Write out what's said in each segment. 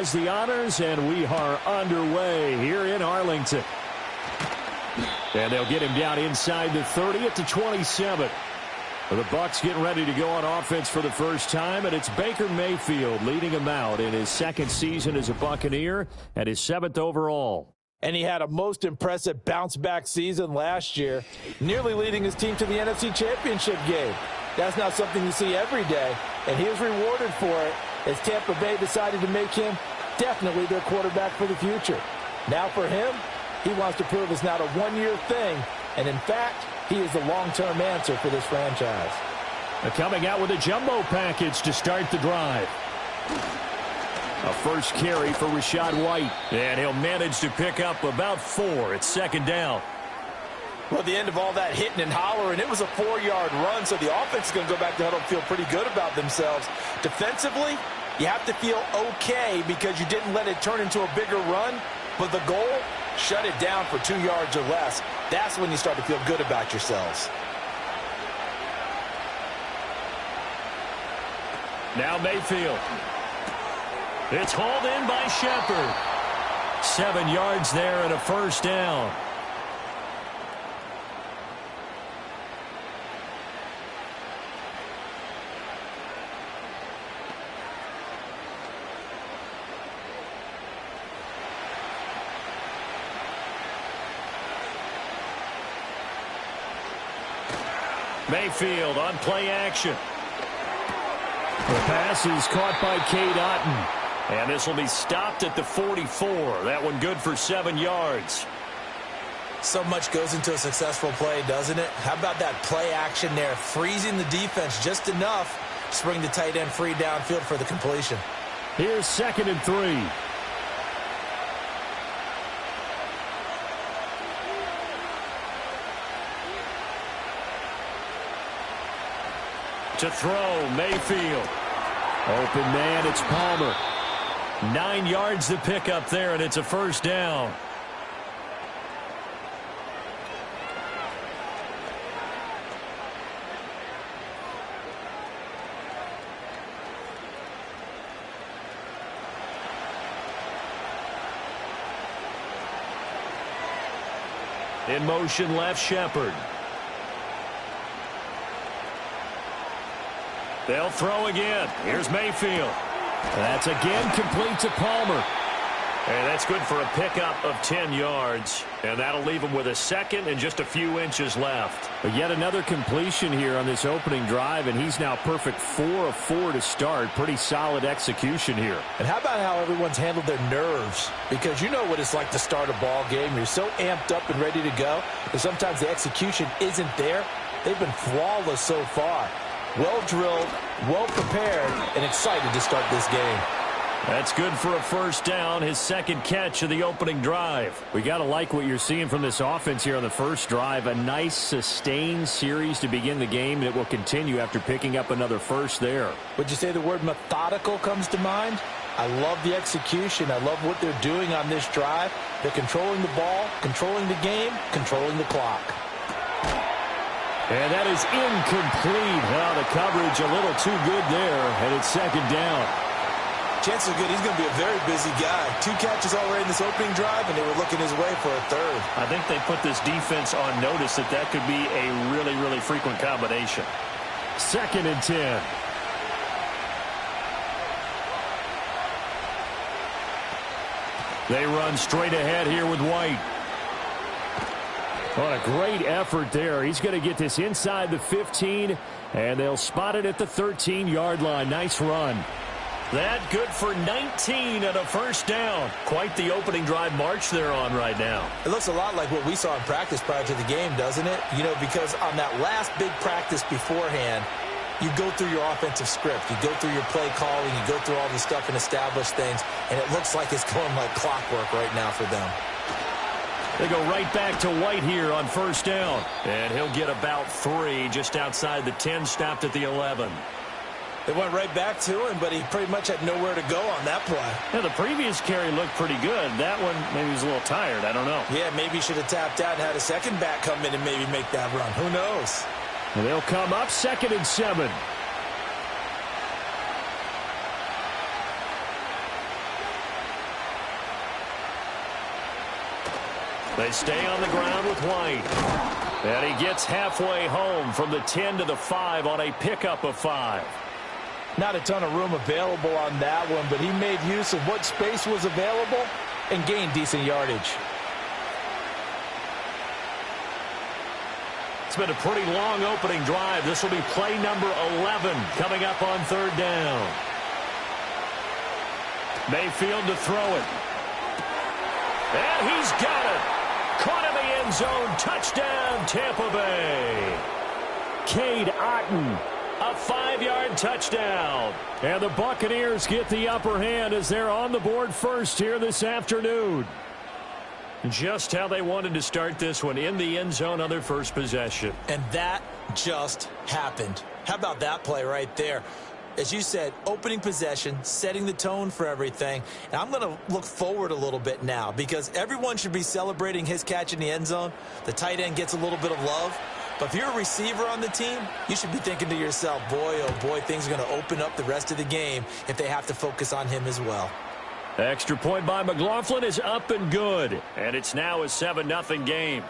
has the honors, and we are underway here in Arlington. And they'll get him down inside the 30 at the 27. The Bucs getting ready to go on offense for the first time, and it's Baker Mayfield leading him out in his second season as a Buccaneer and his 7th overall. And he had a most impressive bounce-back season last year, nearly leading his team to the NFC Championship game. That's not something you see every day, and he was rewarded for it as Tampa Bay decided to make him definitely their quarterback for the future. Now for him, he wants to prove it's not a one-year thing, and in fact, he is the long-term answer for this franchise. Coming out with a jumbo package to start the drive. A first carry for Rachaad White, and he'll manage to pick up about 4 at second down. Well, at the end of all that hitting and hollering, it was a 4-yard run, so the offense is going to go back to huddle and feel pretty good about themselves. Defensively, you have to feel okay because you didn't let it turn into a bigger run, but the goal, shut it down for 2 yards or less. That's when you start to feel good about yourselves. Now Mayfield. It's hauled in by Shepard. 7 yards there and a first down. Mayfield on play action. The pass is caught by Cade Otton. And this will be stopped at the 44. That one good for 7 yards. So much goes into a successful play, doesn't it? How about that play action there, freezing the defense just enough to bring the tight end free downfield for the completion. Here's 2nd and 3. To throw, Mayfield. Open man, it's Palmer. 9 yards to pick up there, and it's a first down. In motion, left Shepard. They'll throw again. Here's Mayfield. That's again complete to Palmer. And that's good for a pickup of 10 yards. And that'll leave him with a second and just a few inches left. But yet another completion here on this opening drive, and he's now perfect 4 of 4 to start. Pretty solid execution here. And how about how everyone's handled their nerves? Because you know what it's like to start a ball game. You're so amped up and ready to go, and sometimes the execution isn't there. They've been flawless so far. Well drilled, well prepared, and excited to start this game. That's good for a first down, his second catch of the opening drive. We got to like what you're seeing from this offense here on the first drive. A nice, sustained series to begin the game, and it will continue after picking up another first there. Would you say the word methodical comes to mind? I love the execution. I love what they're doing on this drive. They're controlling the ball, controlling the game, controlling the clock. And that is incomplete. The coverage a little too good there, and it's second down. Chances are good he's going to be a very busy guy. 2 catches already in this opening drive, and they were looking his way for a third. I think they put this defense on notice that could be a really, really frequent combination. 2nd and 10. They run straight ahead here with White. What a great effort there. He's going to get this inside the 15, and they'll spot it at the 13-yard line. Nice run. That good for 19 and a first down. Quite the opening drive march they're on right now. It looks a lot like what we saw in practice prior to the game, doesn't it? You know, because on that last big practice beforehand, you go through your offensive script. You go through your play calling. You go through all the stuff and establish things, and it looks like it's going like clockwork right now for them. They go right back to White here on first down. And he'll get about 3 just outside the 10, stopped at the 11. They went right back to him, but he pretty much had nowhere to go on that play. Yeah, the previous carry looked pretty good. That one, maybe he was a little tired. I don't know. Yeah, maybe he should have tapped out and had a second back come in and maybe make that run. Who knows? And they'll come up 2nd and 7. They stay on the ground with White. And he gets halfway home from the 10 to the 5 on a pickup of 5. Not a ton of room available on that one, but he made use of what space was available and gained decent yardage. It's been a pretty long opening drive. This will be play number 11 coming up on third down. Mayfield to throw it. And he's got it. Caught in the end zone. Touchdown, Tampa Bay. Cade Otton, a 5-yard touchdown. And the Buccaneers get the upper hand as they're on the board first here this afternoon. Just how they wanted to start this one, in the end zone on their first possession. And that just happened. How about that play right there? As you said, opening possession, setting the tone for everything. And I'm going to look forward a little bit now because everyone should be celebrating his catch in the end zone. The tight end gets a little bit of love. But if you're a receiver on the team, you should be thinking to yourself, boy, oh boy, things are going to open up the rest of the game if they have to focus on him as well. Extra point by McLaughlin is up and good. And it's now a 7-0 game.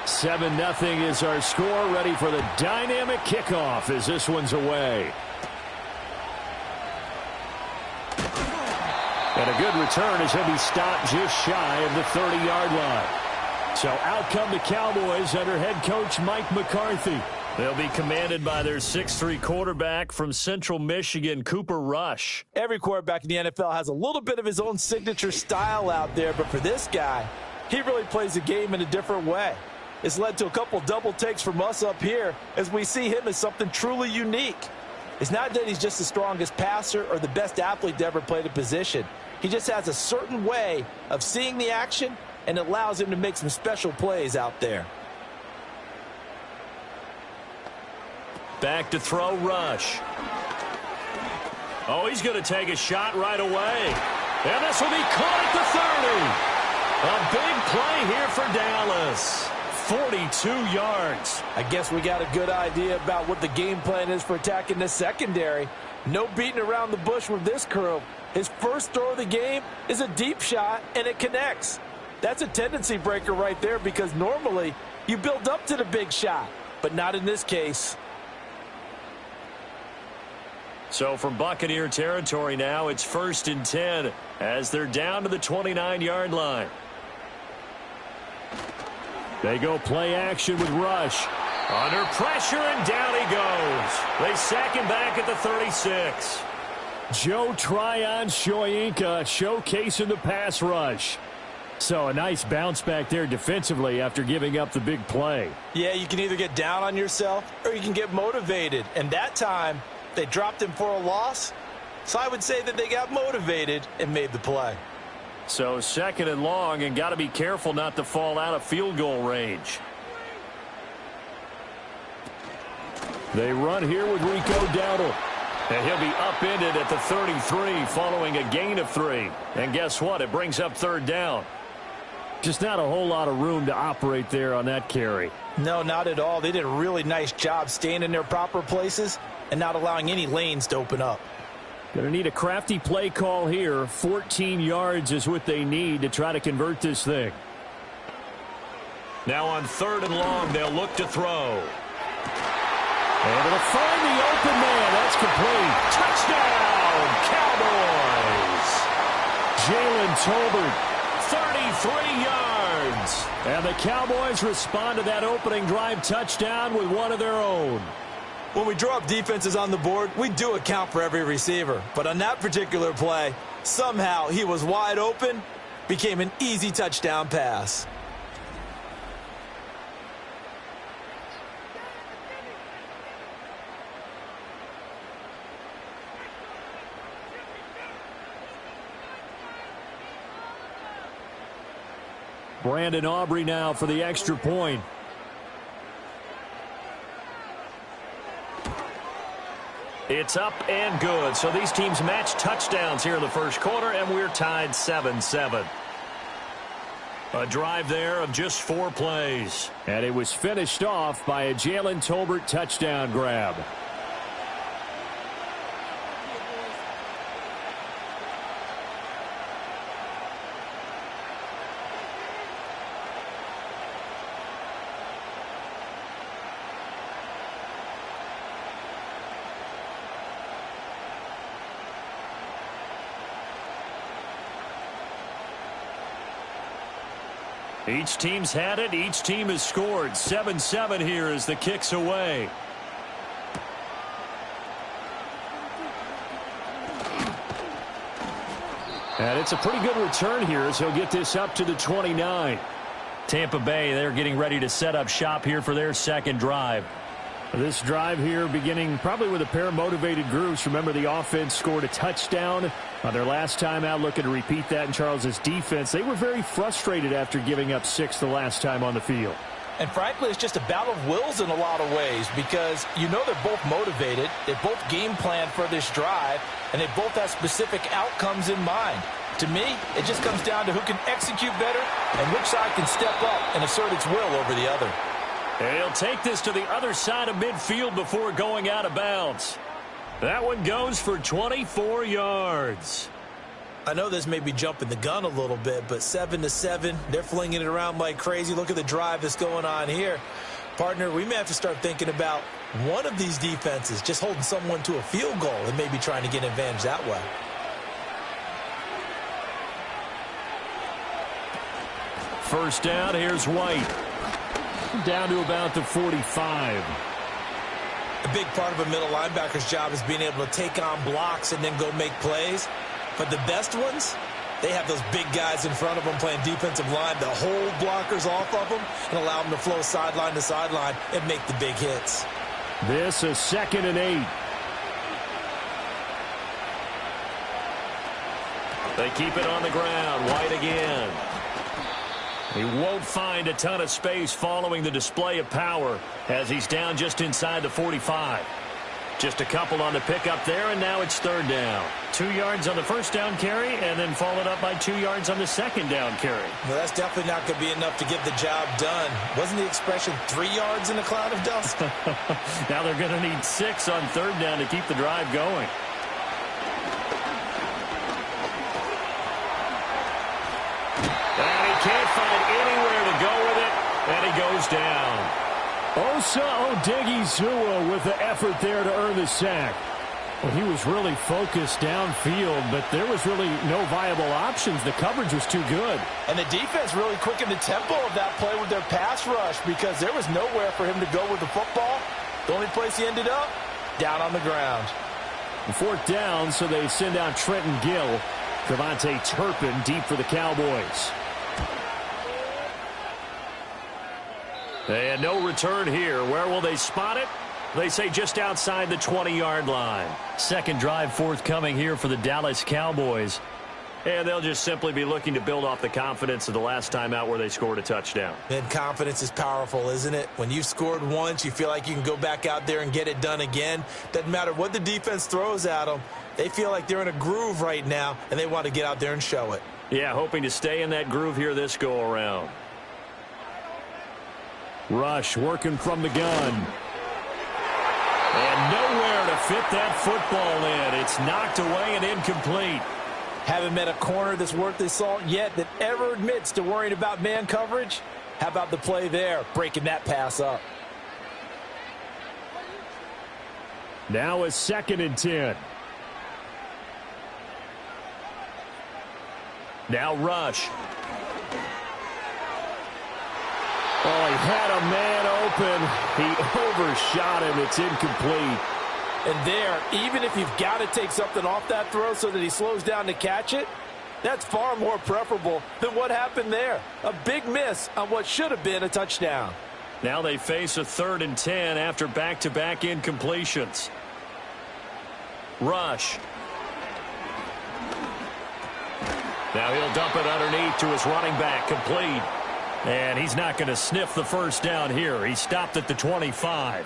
Seven 0 is our score. Ready for the dynamic kickoff as this one's away. And a good return as he'll be stopped just shy of the 30-yard line. So out come the Cowboys under head coach Mike McCarthy. They'll be commanded by their 6'3" quarterback from Central Michigan, Cooper Rush. Every quarterback in the NFL has a little bit of his own signature style out there, but for this guy, he really plays the game in a different way. It's led to a couple double takes from us up here as we see him as something truly unique. It's not that he's just the strongest passer or the best athlete to ever play the position. He just has a certain way of seeing the action, and it allows him to make some special plays out there. Back to throw, Rush. Oh, he's going to take a shot right away. And this will be caught at the 30. A big play here for Dallas. 42 yards. I guess we got a good idea about what the game plan is for attacking this secondary. No beating around the bush with this crew. His first throw of the game is a deep shot, and it connects. That's a tendency breaker right there because normally you build up to the big shot, but not in this case. So from Buccaneer territory now, it's 1st and 10 as they're down to the 29-yard line. They go play action with Rush. Under pressure, and down he goes. They sack him back at the 36. Joe Tryon-Shoyinka showcasing the pass rush. So a nice bounce back there defensively after giving up the big play. Yeah, you can either get down on yourself or you can get motivated. And that time, they dropped him for a loss. So I would say that they got motivated and made the play. So 2nd and long, and got to be careful not to fall out of field goal range. They run here with Rico Dowdle. And he'll be upended at the 33 following a gain of 3. And guess what? It brings up 3rd down. Just not a whole lot of room to operate there on that carry. No, not at all. They did a really nice job staying in their proper places and not allowing any lanes to open up. Going to need a crafty play call here. 14 yards is what they need to try to convert this thing. Now on 3rd and long, they'll look to throw. And it'll find the open man. That's complete. Touchdown, Cowboys. Jalen Tolbert, 33 yards. And the Cowboys respond to that opening drive touchdown with one of their own. When we draw up defenses on the board, we do account for every receiver. But on that particular play, somehow he was wide open, became an easy touchdown pass. Brandon Aubrey now for the extra point. It's up and good. So these teams match touchdowns here in the first quarter, and we're tied 7-7. A drive there of just 4 plays. And it was finished off by a Jalen Tolbert touchdown grab. Each team's had it. Each team has scored. 7-7 here as the kick's away. And it's a pretty good return here as he'll get this up to the 29. Tampa Bay, they're getting ready to set up shop here for their second drive. This drive here beginning probably with a pair of motivated groups. Remember, the offense scored a touchdown on their last time out, looking to repeat that in Charles's defense. They were very frustrated after giving up 6 the last time on the field. And frankly, it's just a battle of wills in a lot of ways because you know they're both motivated. They both game plan for this drive, and they both have specific outcomes in mind. To me, it just comes down to who can execute better and which side can step up and assert its will over the other. And he'll take this to the other side of midfield before going out of bounds. That one goes for 24 yards. I know this may be jumping the gun a little bit, but 7-7, they're flinging it around like crazy. Look at the drive that's going on here. Partner, we may have to start thinking about one of these defenses just holding someone to a field goal and maybe trying to get an advantage that way. First down, here's White. Down to about the 45. A big part of a middle linebacker's job is being able to take on blocks and then go make plays. But the best ones, they have those big guys in front of them playing defensive line that hold blockers off of them and allow them to flow sideline to sideline and make the big hits. This is 2nd and 8. They keep it on the ground. White again. He won't find a ton of space following the display of power as he's down just inside the 45. Just a couple on the pickup there, and now it's 3rd down. 2 yards on the first down carry, and then followed up by 2 yards on the second down carry. Well, that's definitely not going to be enough to get the job done. Wasn't the expression 3 yards in a cloud of dust? Now they're going to need 6 on 3rd down to keep the drive going. Can't find anywhere to go with it, and he goes down. Osa Odighizuwa with the effort there to earn the sack. Well, he was really focused downfield, but there was really no viable options. The coverage was too good. And the defense really quickened the tempo of that play with their pass rush because there was nowhere for him to go with the football. The only place he ended up, down on the ground. 4th down, so they send out Trenton Gill. Devontae Turpin deep for the Cowboys. And no return here. Where will they spot it? They say just outside the 20-yard line. Second drive forthcoming here for the Dallas Cowboys. And they'll just simply be looking to build off the confidence of the last time out where they scored a touchdown. And confidence is powerful, isn't it? When you've scored once, you feel like you can go back out there and get it done again. Doesn't matter what the defense throws at them. They feel like they're in a groove right now, and they want to get out there and show it. Yeah, hoping to stay in that groove here this go-around. Rush working from the gun. And nowhere to fit that football in. It's knocked away and incomplete. Haven't met a corner that's worth his salt yet that ever admits to worrying about man coverage. How about the play there, breaking that pass up? Now a 2nd and 10. Now Rush. Oh, he had a man open. He overshot him. It's incomplete. And there, even if you've got to take something off that throw so that he slows down to catch it, that's far more preferable than what happened there. A big miss on what should have been a touchdown. Now they face a 3rd and 10 after back-to-back incompletions. Rush. Now he'll dump it underneath to his running back, complete. And he's not going to sniff the first down here. He stopped at the 25.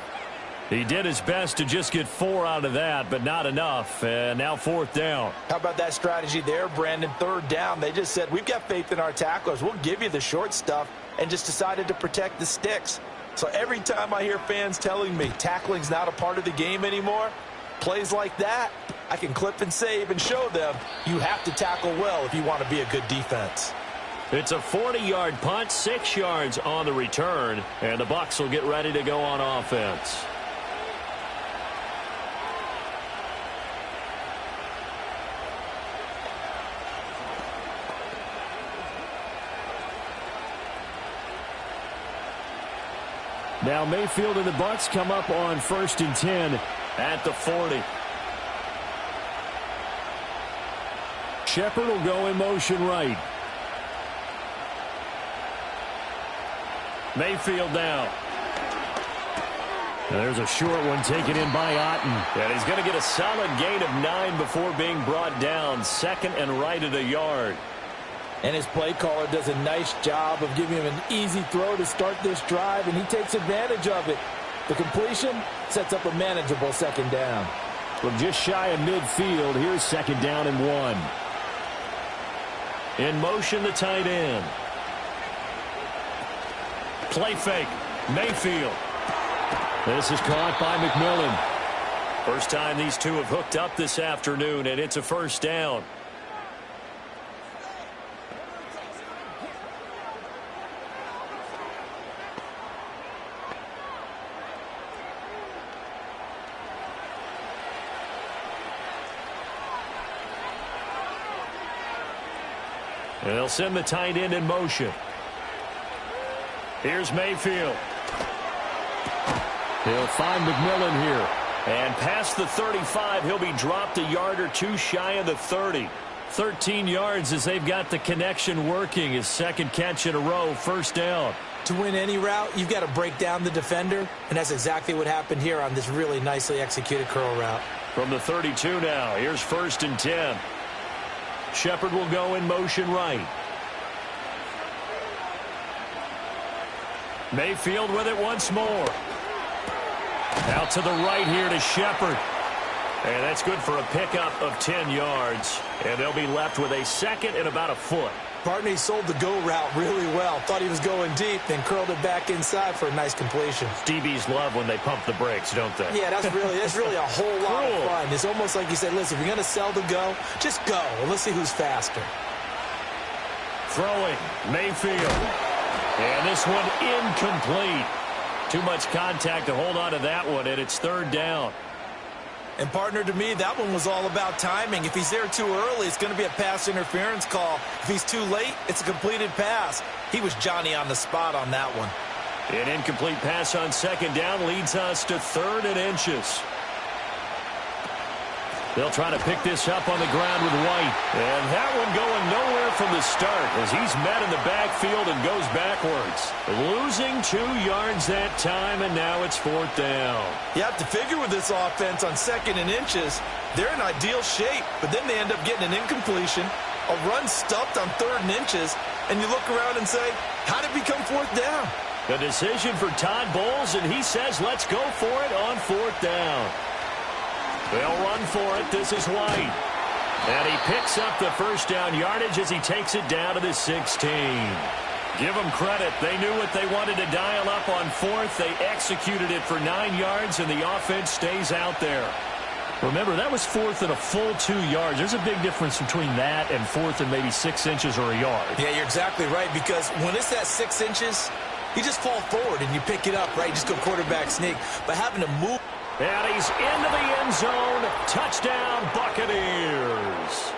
He did his best to just get 4 out of that, but not enough. And now 4th down. How about that strategy there, Brandon? 3rd down. They just said, we've got faith in our tacklers. We'll give you the short stuff, and just decided to protect the sticks. So every time I hear fans telling me tackling's not a part of the game anymore, plays like that, I can clip and save and show them you have to tackle well if you want to be a good defense. It's a 40-yard punt, 6 yards on the return, and the Bucs will get ready to go on offense. Now Mayfield and the Bucs come up on 1st and 10 at the 40. Shepard will go in motion right. Mayfield now. There's a short one taken in by Otten. And he's going to get a solid gain of 9 before being brought down. 2nd and right at a yard. And his play caller does a nice job of giving him an easy throw to start this drive, and he takes advantage of it. The completion sets up a manageable 2nd down. From just shy of midfield, here's 2nd down and 1. In motion, the tight end. Play fake. Mayfield. This is caught by McMillan. First time these two have hooked up this afternoon, and it's a 1st down. And they'll send the tight end in motion. Here's Mayfield. He'll find McMillan here. And past the 35, he'll be dropped a yard or 2 shy of the 30. 13 yards as they've got the connection working. His 2nd catch in a row, 1st down. To win any route, you've got to break down the defender, and that's exactly what happened here on this really nicely executed curl route. From the 32 now, here's 1st and 10. Shepard will go in motion right. Mayfield with it once more. Out to the right here to Shepard. And that's good for a pickup of 10 yards. And they'll be left with a 2nd and about a foot. Partney sold the go route really well. Thought he was going deep, then curled it back inside for a nice completion. DBs love when they pump the brakes, don't they? Yeah, that's really a whole lot of fun. It's almost like you said, listen, if you're going to sell the go, just go. And let's see who's faster. Throwing, Mayfield. And this one incomplete. Too much contact to hold on to that one, and it's 3rd down. And, partner, to me, that one was all about timing. If he's there too early, it's going to be a pass interference call. If he's too late, it's a completed pass. He was Johnny on the spot on that one. An incomplete pass on 2nd down leads us to 3rd and inches. They'll try to pick this up on the ground with White. And that one going nowhere from the start as he's met in the backfield and goes backwards. Losing 2 yards that time, and now it's 4th down. You have to figure with this offense on 2nd and inches, they're in ideal shape, but then they end up getting an incompletion, a run stuffed on 3rd and inches, and you look around and say, how did it become 4th down? The decision for Todd Bowles, and he says, let's go for it on 4th down. They'll run for it. This is White. And he picks up the 1st down yardage as he takes it down to the 16. Give them credit. They knew what they wanted to dial up on 4th. They executed it for 9 yards, and the offense stays out there. Remember, that was 4th and a full 2 yards. There's a big difference between that and 4th and maybe 6 inches or a yard. Yeah, you're exactly right, because when it's that 6 inches, you just fall forward and you pick it up, right? You just go quarterback sneak. But having to move. And he's into the end zone. Touchdown, Buccaneers.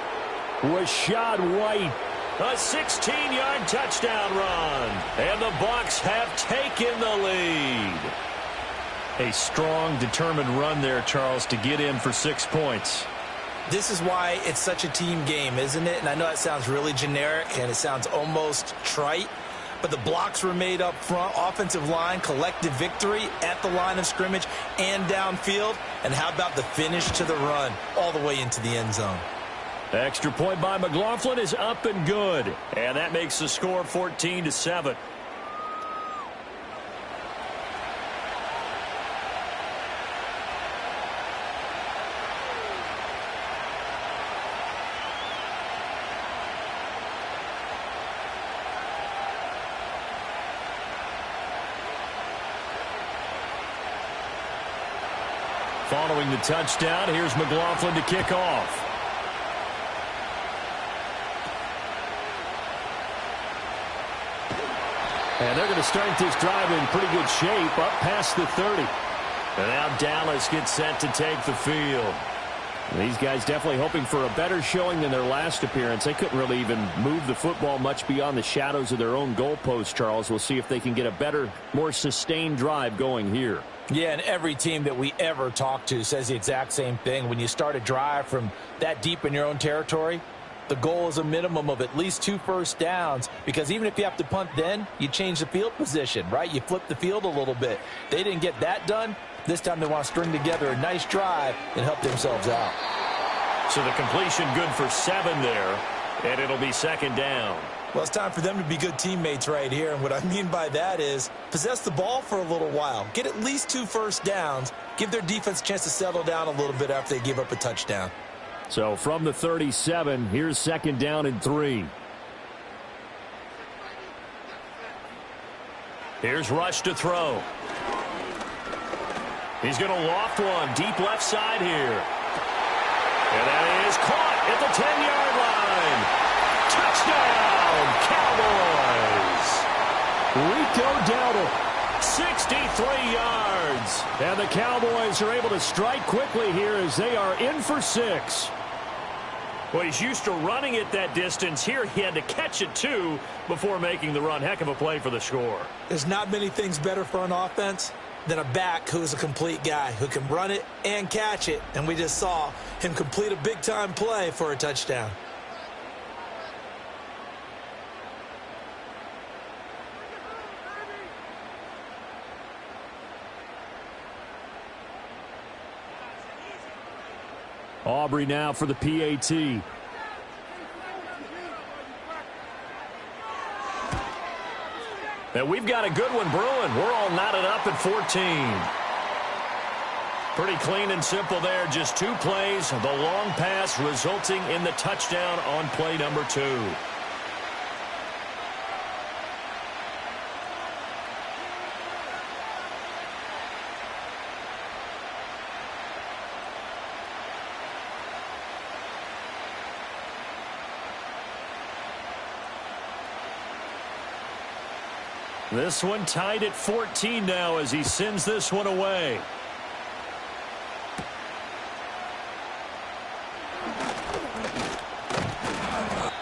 Rashad White. A 16-yard touchdown run. And the Bucs have taken the lead. A strong, determined run there, Charles, to get in for 6 points. This is why it's such a team game, isn't it? And I know that sounds really generic, and it sounds almost trite. But the blocks were made up front. Offensive line, collective victory at the line of scrimmage and downfield. And how about the finish to the run all the way into the end zone? Extra point by McLaughlin is up and good. And that makes the score 14-7. Following the touchdown, here's McLaughlin to kick off. And they're going to start this drive in pretty good shape, up past the 30. And now Dallas gets set to take the field. These guys definitely hoping for a better showing than their last appearance. They couldn't really even move the football much beyond the shadows of their own goalpost, Charles. We'll see if they can get a better, more sustained drive going here. Yeah, and every team that we ever talk to says the exact same thing. When you start a drive from that deep in your own territory, the goal is a minimum of at least 2 first downs, because even if you have to punt then, you change the field position, right? You flip the field a little bit. They didn't get that done. This time they want to string together a nice drive and help themselves out. So the completion good for 7 there, and it'll be 2nd down. Well, it's time for them to be good teammates right here, and what I mean by that is possess the ball for a little while. Get at least 2 first downs. Give their defense a chance to settle down a little bit after they give up a touchdown. So from the 37, here's 2nd down and 3. Here's Rush to throw. He's going to loft one deep left side here. And that is caught at the 10-yard line. Touchdown, Cowboys. Rico Dowdle, 63 yards. And the Cowboys are able to strike quickly here as they are in for 6. Well, he's used to running it that distance. Here he had to catch it, too, before making the run. Heck of a play for the score. There's not many things better for an offense than a back who is a complete guy who can run it and catch it. And we just saw him complete a big-time play for a touchdown. Aubrey now for the PAT. And we've got a good one brewing. We're all knotted up at 14. Pretty clean and simple there. Just 2 plays. The long pass resulting in the touchdown on play number 2. This one tied at 14 now as he sends this one away.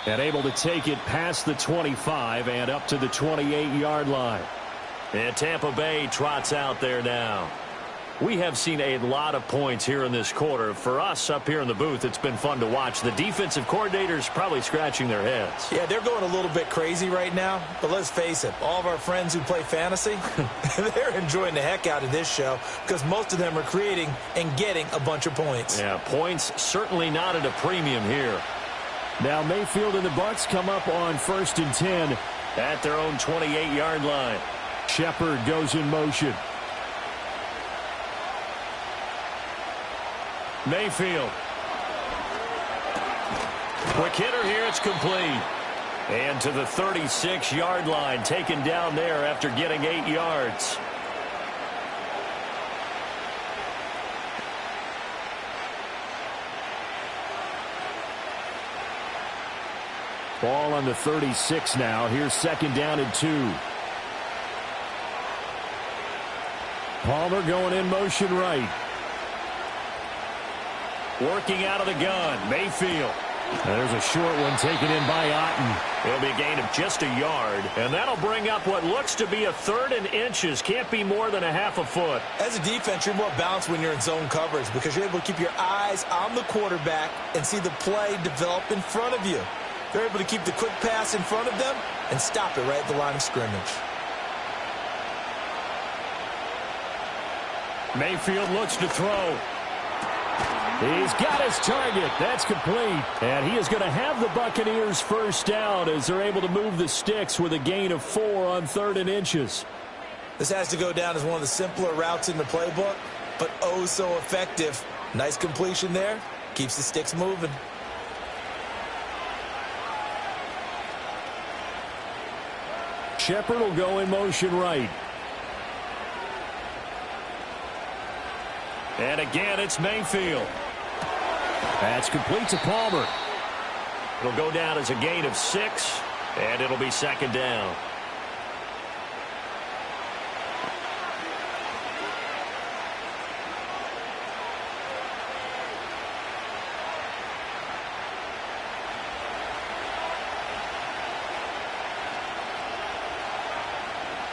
And able to take it past the 25 and up to the 28-yard line. And Tampa Bay trots out there now. We have seen a lot of points here in this quarter. For us up here in the booth, it's been fun to watch. The defensive coordinators probably scratching their heads. Yeah, they're going a little bit crazy right now. But let's face it, all of our friends who play fantasy, they're enjoying the heck out of this show because most of them are creating and getting a bunch of points. Yeah, points certainly not at a premium here. Now Mayfield and the Bucs come up on 1st and 10 at their own 28-yard line. Shepard goes in motion. Mayfield. Quick hitter here. It's complete. And to the 36-yard line, taken down there after getting 8 yards. Ball on the 36 now. Here's 2nd down and 2. Palmer going in motion right. Working out of the gun, Mayfield. There's a short one taken in by Otten. It'll be a gain of just a yard, and that'll bring up what looks to be a 3rd and inches. Can't be more than a half a foot. As a defense, you're more balanced when you're in zone coverage because you're able to keep your eyes on the quarterback and see the play develop in front of you. They're able to keep the quick pass in front of them and stop it right at the line of scrimmage. Mayfield looks to throw. He's got his target. That's complete. And he is going to have the Buccaneers first down as they're able to move the sticks with a gain of 4 on 3rd and inches. This has to go down as one of the simpler routes in the playbook, but oh so effective. Nice completion there. Keeps the sticks moving. Shepard will go in motion right. And again, it's Mayfield. That's complete to Palmer. It'll go down as a gain of 6, and it'll be second down.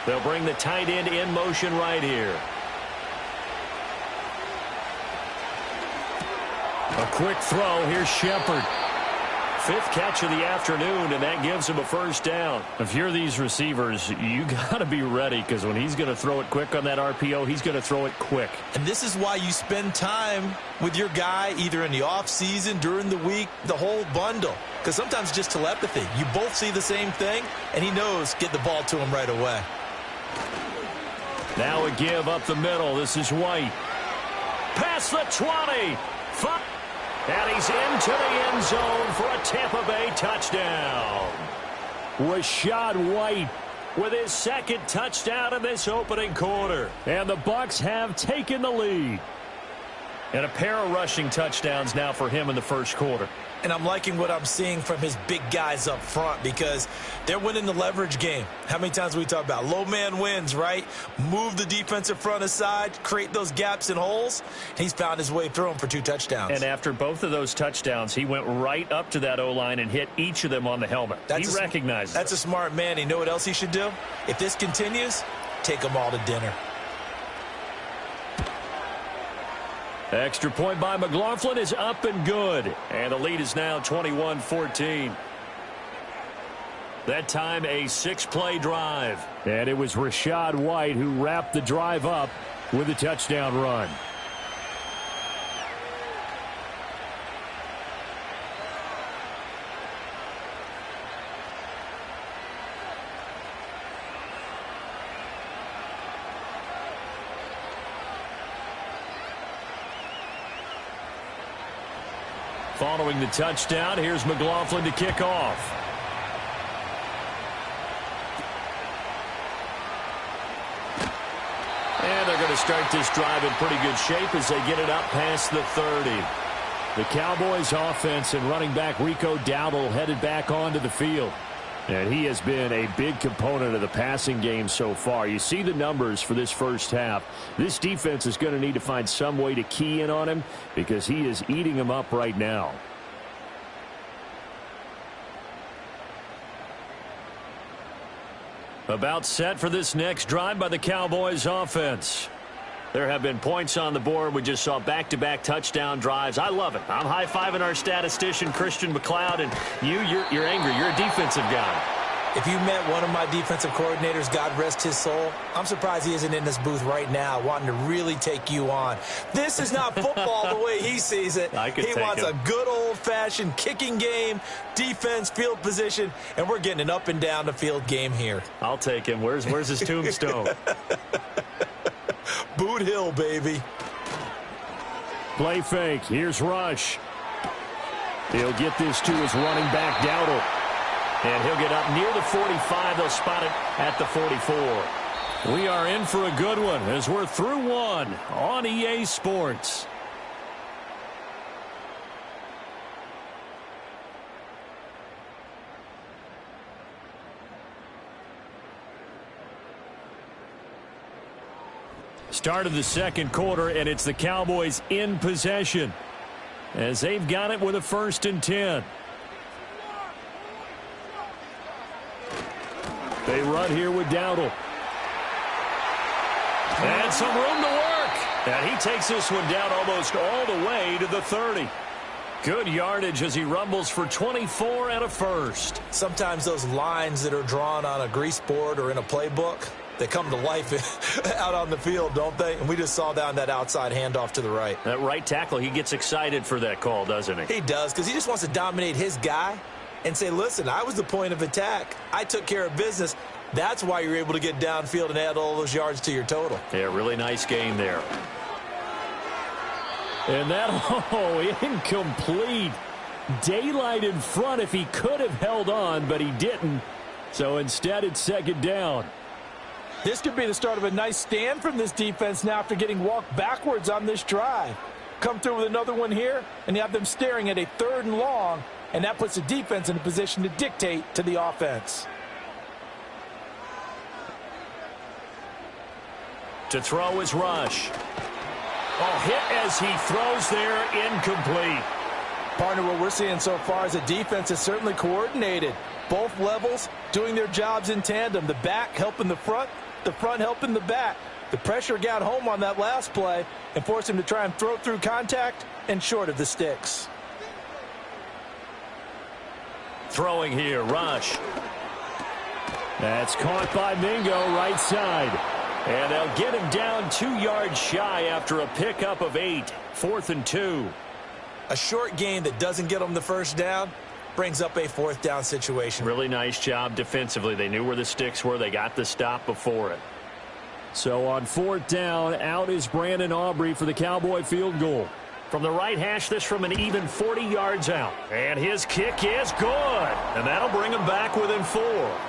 They'll bring the tight end in motion right here. A quick throw. Here's Shepard. 5th catch of the afternoon, and that gives him a first down. If you're these receivers, you got to be ready, because when he's going to throw it quick on that RPO, he's going to throw it quick. And this is why you spend time with your guy either in the offseason, during the week, the whole bundle. Because sometimes just telepathy. You both see the same thing, and he knows get the ball to him right away. Now a give up the middle. This is White. Past the 20. And he's into the end zone for a Tampa Bay touchdown. Rachaad White with his 2nd touchdown in this opening quarter. And the Bucs have taken the lead. And a pair of rushing touchdowns now for him in the first quarter. And I'm liking what I'm seeing from his big guys up front because they're winning the leverage game. How many times we talk about low man wins, right? Move the defensive front aside, create those gaps and holes. He's found his way through them for 2 touchdowns. And after both of those touchdowns, he went right up to that O-line and hit each of them on the helmet. He recognized That's a smart man. You know what else he should do? If this continues, take them all to dinner. Extra point by McLaughlin is up and good. And the lead is now 21-14. That time a 6-play drive. And it was Rachaad White who wrapped the drive up with a touchdown run. Following the touchdown, here's McLaughlin to kick off. And they're going to start this drive in pretty good shape as they get it up past the 30. The Cowboys offense and running back Rico Dowdle headed back onto the field. And he has been a big component of the passing game so far. You see the numbers for this first half. This defense is going to need to find some way to key in on him because he is eating them up right now. About set for this next drive by the Cowboys offense. There have been points on the board. We just saw back-to-back touchdown drives. I love it. I'm high-fiving our statistician, Christian McLeod, and you're angry. You're a defensive guy. If you met one of my defensive coordinators, God rest his soul, I'm surprised he isn't in this booth right now wanting to really take you on. This is not football the way he sees it. He wants a good old-fashioned kicking game, defense, field position, and we're getting an up-and-down-the-field game here. I'll take him. Where's his tombstone? Boot Hill, baby. Play fake. Here's Rush. He'll get this to his running back, Dowdle. And he'll get up near the 45. They'll spot it at the 44. We are in for a good one as we're through one on EA Sports. Start of the second quarter, and it's the Cowboys in possession as they've got it with a 1st and 10. They run here with Dowdle. And some room to work. And he takes this one down almost all the way to the 30. Good yardage as he rumbles for 24 and a first. Sometimes those lines that are drawn on a grease board or in a playbook, they come to life out on the field, don't they? And we just saw down that outside handoff to the right. That right tackle, he gets excited for that call, doesn't he? He does, because he just wants to dominate his guy and say, listen, I was the point of attack. I took care of business. That's why you're able to get downfield and add all those yards to your total. Yeah, really nice game there. And that, incomplete. Daylight in front if he could have held on, but he didn't. So instead, it's second down. This could be the start of a nice stand from this defense now after getting walked backwards on this drive. Come through with another one here, and you have them staring at a 3rd and long, and that puts the defense in a position to dictate to the offense. To throw is Rush. Oh, hit as he throws there, incomplete. Partner, what we're seeing so far is the defense is certainly coordinated. Both levels doing their jobs in tandem. The back helping the front helping the back. The pressure got home on that last play and forced him to try and throw through contact and short of the sticks. Throwing here, Rush. That's caught by Mingo, right side. And they'll get him down 2 yards shy after a pickup of 8. 4th and 2. A short gain that doesn't get them the first down brings up a 4th down situation. Really nice job defensively. They knew where the sticks were. They got the stop before it. So on 4th down, out is Brandon Aubrey for the Cowboy field goal. From the right hash, this from an even 40 yards out. And his kick is good. And that'll bring him back within 4.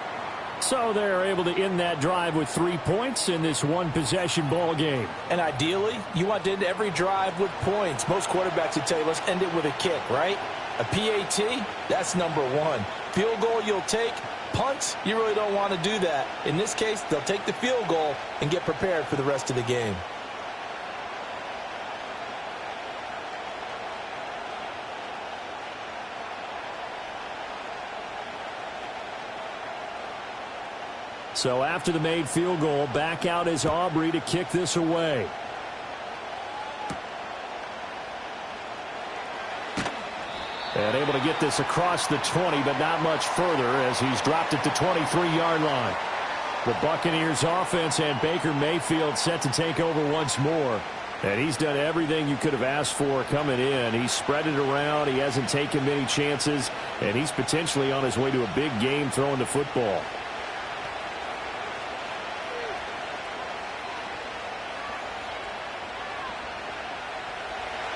So they're able to end that drive with 3 points in this one-possession ball game. And ideally, you want to end every drive with points. Most quarterbacks would tell you, let's end it with a kick, right? A PAT, that's number 1. Field goal you'll take. Punts, you really don't want to do that. In this case, they'll take the field goal and get prepared for the rest of the game. So after the made field goal, back out is Aubrey to kick this away. And able to get this across the 20, but not much further as he's dropped it to 23-yard line. The Buccaneers offense and Baker Mayfield set to take over once more. And he's done everything you could have asked for coming in. He's spread it around. He hasn't taken many chances. And he's potentially on his way to a big game throwing the football.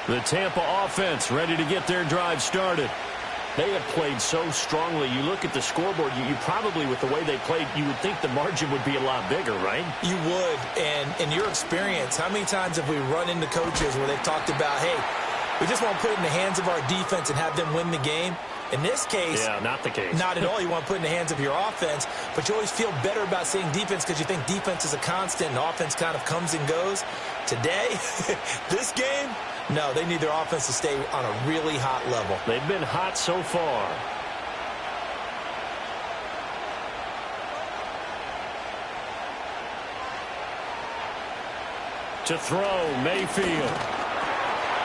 The Tampa offense ready to get their drive started. They have played so strongly. You look at the scoreboard, you probably, with the way they played, you would think the margin would be a lot bigger, right? You would. And in your experience, how many times have we run into coaches where they've talked about, hey, we just want to put it in the hands of our defense and have them win the game? In this case, yeah, not the case. Not at all. You want to put it in the hands of your offense, but you always feel better about saying defense because you think defense is a constant and offense kind of comes and goes. Today, this game, no, they need their offense to stay on a really hot level. They've been hot so far. To throw, Mayfield.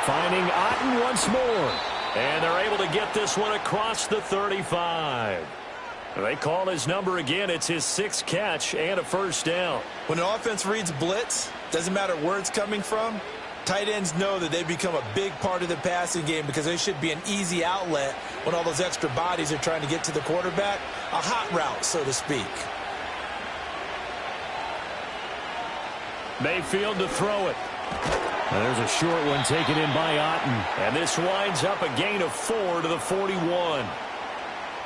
Finding Otten once more. And they're able to get this one across the 35. They call his number again. It's his 6th catch and a first down. When an offense reads blitz, doesn't matter where it's coming from, tight ends know that they become a big part of the passing game because they should be an easy outlet when all those extra bodies are trying to get to the quarterback. A hot route, so to speak. Mayfield to throw it. And there's a short one taken in by Otten. And this winds up a gain of 4 to the 41.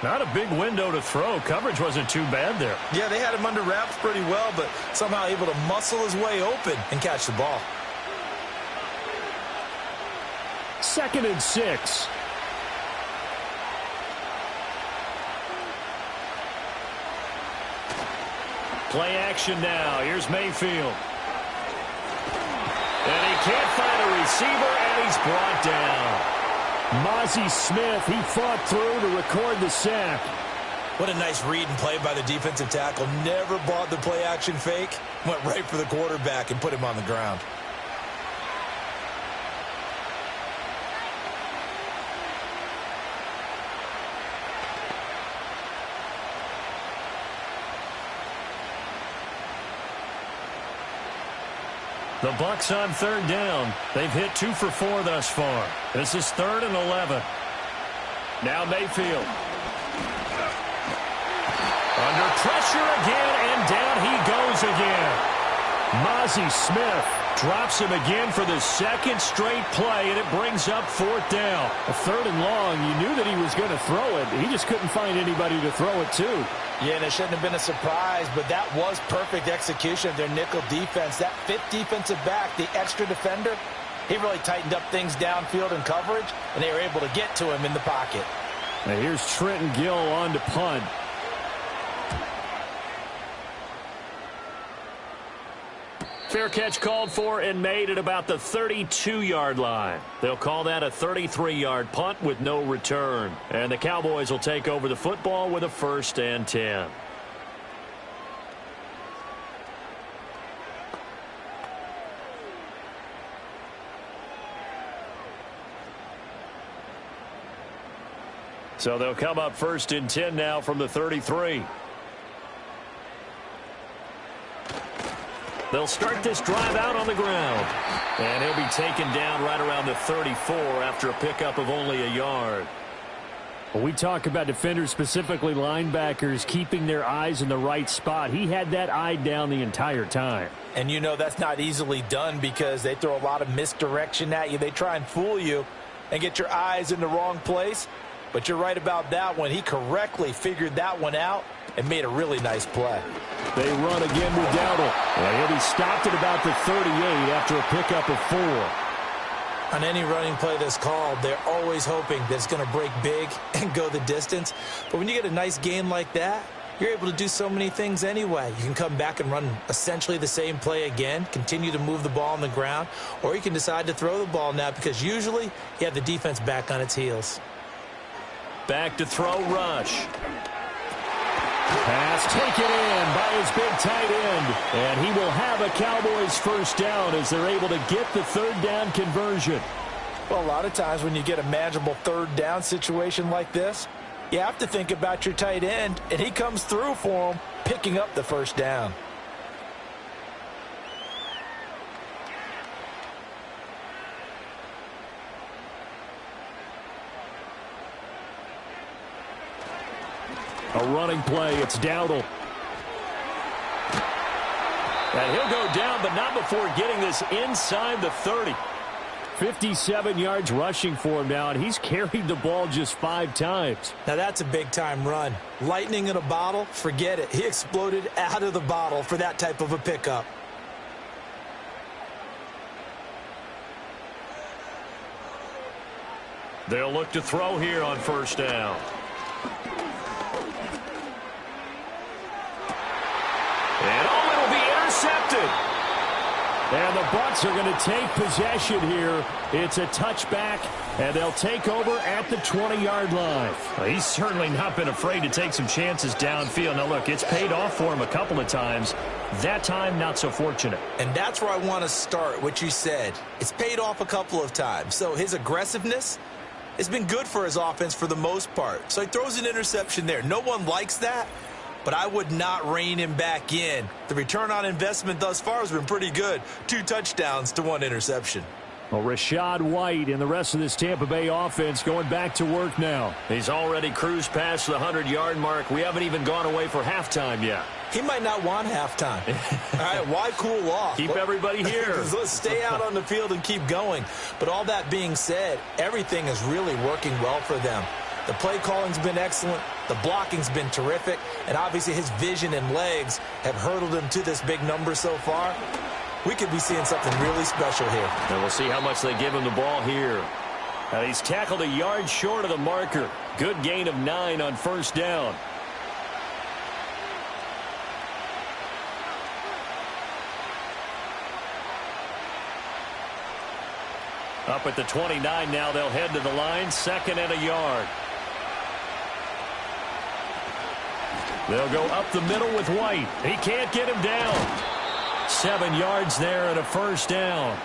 Not a big window to throw. Coverage wasn't too bad there. Yeah, they had him under wraps pretty well, but somehow able to muscle his way open and catch the ball. 2nd and 6. Play action now. Here's Mayfield. And he can't find a receiver, and he's brought down. Mozzie Smith, he fought through to record the sack. What a nice read and play by the defensive tackle. Never bought the play action fake. Went right for the quarterback and put him on the ground. The Bucs on 3rd down. They've hit 2 for 4 thus far. This is 3rd and 11. Now Mayfield. Under pressure again, and down he goes again. Mozzie Smith Drops him again for the second straight play, and it brings up 4th down. A 3rd and long. You knew that he was going to throw it. He just couldn't find anybody to throw it to. Yeah, and it shouldn't have been a surprise, but that was perfect execution of their nickel defense. That 5th defensive back, the extra defender, he really tightened up things downfield in coverage, and they were able to get to him in the pocket. Now here's Trenton Gill on to punt. Fair catch called for and made at about the 32-yard line. They'll call that a 33-yard punt with no return. And the Cowboys will take over the football with a 1st and 10. So they'll come up 1st and 10 now from the 33. They'll start this drive out on the ground. And he'll be taken down right around the 34 after a pickup of only a yard. When we talk about defenders, specifically linebackers, keeping their eyes in the right spot, he had that eye down the entire time. And you know that's not easily done because they throw a lot of misdirection at you. They try and fool you and get your eyes in the wrong place. But you're right about that one. He correctly figured that one out and made a really nice play. They run again with Dowdle. And he'll be stopped at about the 38 after a pickup of 4. On any running play that's called, they're always hoping that it's going to break big and go the distance. But when you get a nice gain like that, you're able to do so many things anyway. You can come back and run essentially the same play again, continue to move the ball on the ground, or you can decide to throw the ball now because usually you have the defense back on its heels. Back to throw, Rush. Pass taken in by his big tight end. And he will have a Cowboys 1st down as they're able to get the 3rd down conversion. Well, a lot of times when you get a manageable 3rd down situation like this, you have to think about your tight end, and he comes through for him, picking up the 1st down. A running play, it's Dowdle. And he'll go down, but not before getting this inside the 30. 57 yards rushing for him now, and he's carried the ball just 5 times. Now that's a big-time run. Lightning in a bottle, forget it. He exploded out of the bottle for that type of a pickup. They'll look to throw here on 1st down. And it'll be intercepted. And the Bucs are going to take possession here. It's a touchback, and they'll take over at the 20-yard line. Well, he's certainly not been afraid to take some chances downfield. Now, look, it's paid off for him a couple of times. That time, not so fortunate. And that's where I want to start, what you said. It's paid off a couple of times. So his aggressiveness has been good for his offense for the most part. So he throws an interception there. No one likes that, but I would not rein him back in. The return on investment thus far has been pretty good. 2 touchdowns to 1 interception. Well, Rachaad White and the rest of this Tampa Bay offense going back to work now. He's already cruised past the 100-yard mark. We haven't even gone away for halftime yet. He might not want halftime. All right, why cool off? Keep everybody here. Let's stay out on the field and keep going. But all that being said, everything is really working well for them. The play calling's been excellent. The blocking's been terrific. And obviously his vision and legs have hurdled him to this big number so far. We could be seeing something really special here. And we'll see how much they give him the ball here. And he's tackled a yard short of the marker. Good gain of 9 on 1st down. Up at the 29 now, they'll head to the line. 2nd and a yard. They'll go up the middle with White. He can't get him down. 7 yards there and a 1st down.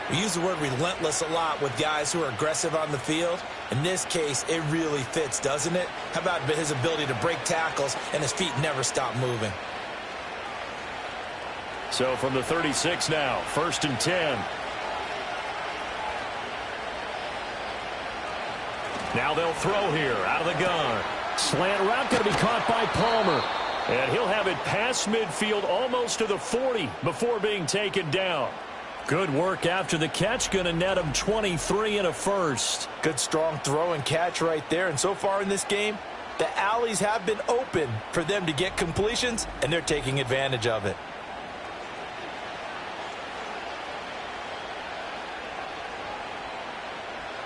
We use the word relentless a lot with guys who are aggressive on the field. In this case, it really fits, doesn't it? How about his ability to break tackles and his feet never stop moving? So from the 36 now, 1st and 10. Now they'll throw here out of the gun. Slant route going to be caught by Palmer. And he'll have it past midfield almost to the 40 before being taken down. Good work after the catch. Going to net him 23 and a first. Good strong throw and catch right there. And so far in this game, the alleys have been open for them to get completions, and they're taking advantage of it.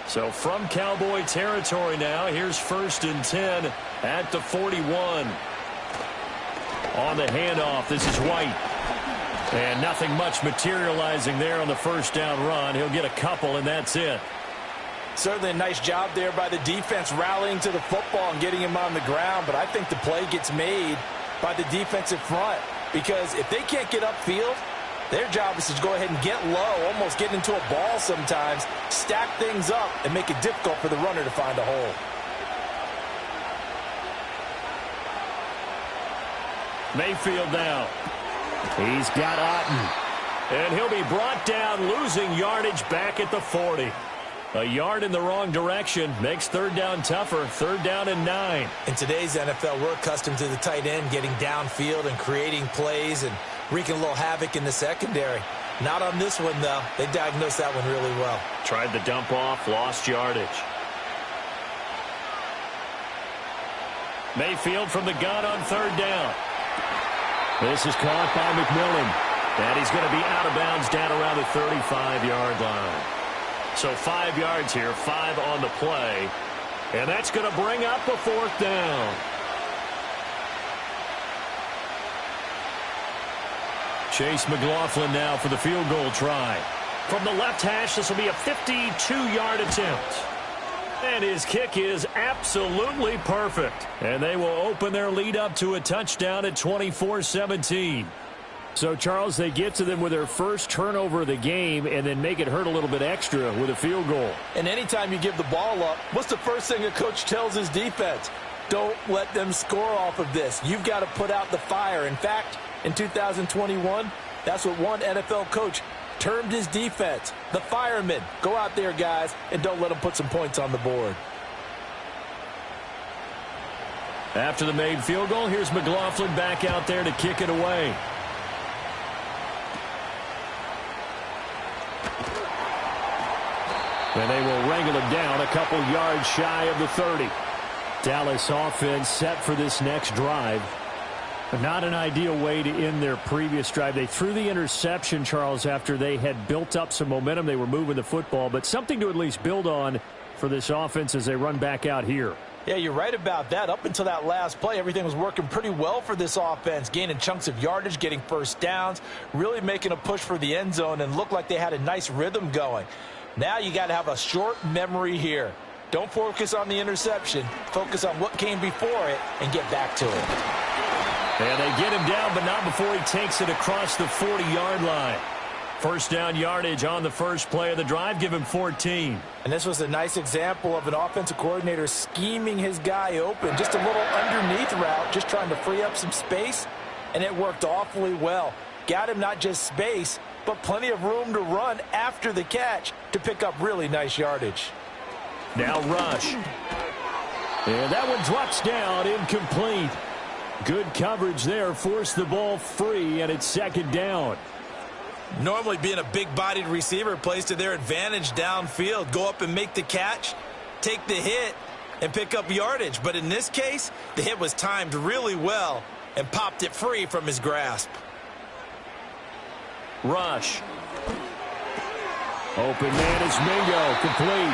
So from Cowboy territory now, here's 1st and 10 at the 41. On the handoff, this is White. And nothing much materializing there on the first down run. He'll get a couple, and that's it. Certainly a nice job there by the defense rallying to the football and getting him on the ground. But I think the play gets made by the defensive front, because if they can't get upfield, their job is to go ahead and get low, almost get into a ball sometimes, stack things up, and make it difficult for the runner to find a hole. Mayfield now. He's got Otten. And he'll be brought down, losing yardage back at the 40. A yard in the wrong direction makes 3rd down tougher. 3rd down and 9. In today's NFL, we're accustomed to the tight end getting downfield and creating plays and wreaking a little havoc in the secondary. Not on this one, though. They diagnosed that one really well. Tried the dump off, lost yardage. Mayfield from the gun on 3rd down. This is caught by McMillan. And he's going to be out of bounds down around the 35-yard line. So 5 yards here, 5 on the play. And that's going to bring up a 4th down. Chase McLaughlin now for the field goal try. From the left hash, this will be a 52-yard attempt. And his kick is absolutely perfect. And they will open their lead up to a touchdown at 24-17. So, Charles, they get to them with their first turnover of the game and then make it hurt a little bit extra with a field goal. And anytime you give the ball up, what's the first thing a coach tells his defense? Don't let them score off of this. You've got to put out the fire. In fact, in 2021, that's what one NFL coach termed his defense, the firemen. Go out there, guys, and don't let them put some points on the board. After the made field goal, here's McLaughlin back out there to kick it away. And they will wrangle it down a couple yards shy of the 30. Dallas offense set for this next drive. Not an ideal way to end their previous drive. They threw the interception, Charles, after they had built up some momentum. They were moving the football, but something to at least build on for this offense as they run back out here. Yeah, you're right about that. Up until that last play, everything was working pretty well for this offense, gaining chunks of yardage, getting first downs, really making a push for the end zone, and looked like they had a nice rhythm going. Now you got to have a short memory here. Don't focus on the interception. Focus on what came before it and get back to it. And they get him down, but not before he takes it across the 40-yard line. First down yardage on the first play of the drive. Give him 14. And this was a nice example of an offensive coordinator scheming his guy open. Just a little underneath route, just trying to free up some space, and it worked awfully well. Got him not just space, but plenty of room to run after the catch to pick up really nice yardage. Now rush. And that one drops down, incomplete. Good coverage there, forced the ball free, and it's second down. Normally being a big-bodied receiver plays to their advantage downfield. Go up and make the catch, take the hit, and pick up yardage. But in this case, the hit was timed really well and popped it free from his grasp. Rush. Open man is Mingo, complete.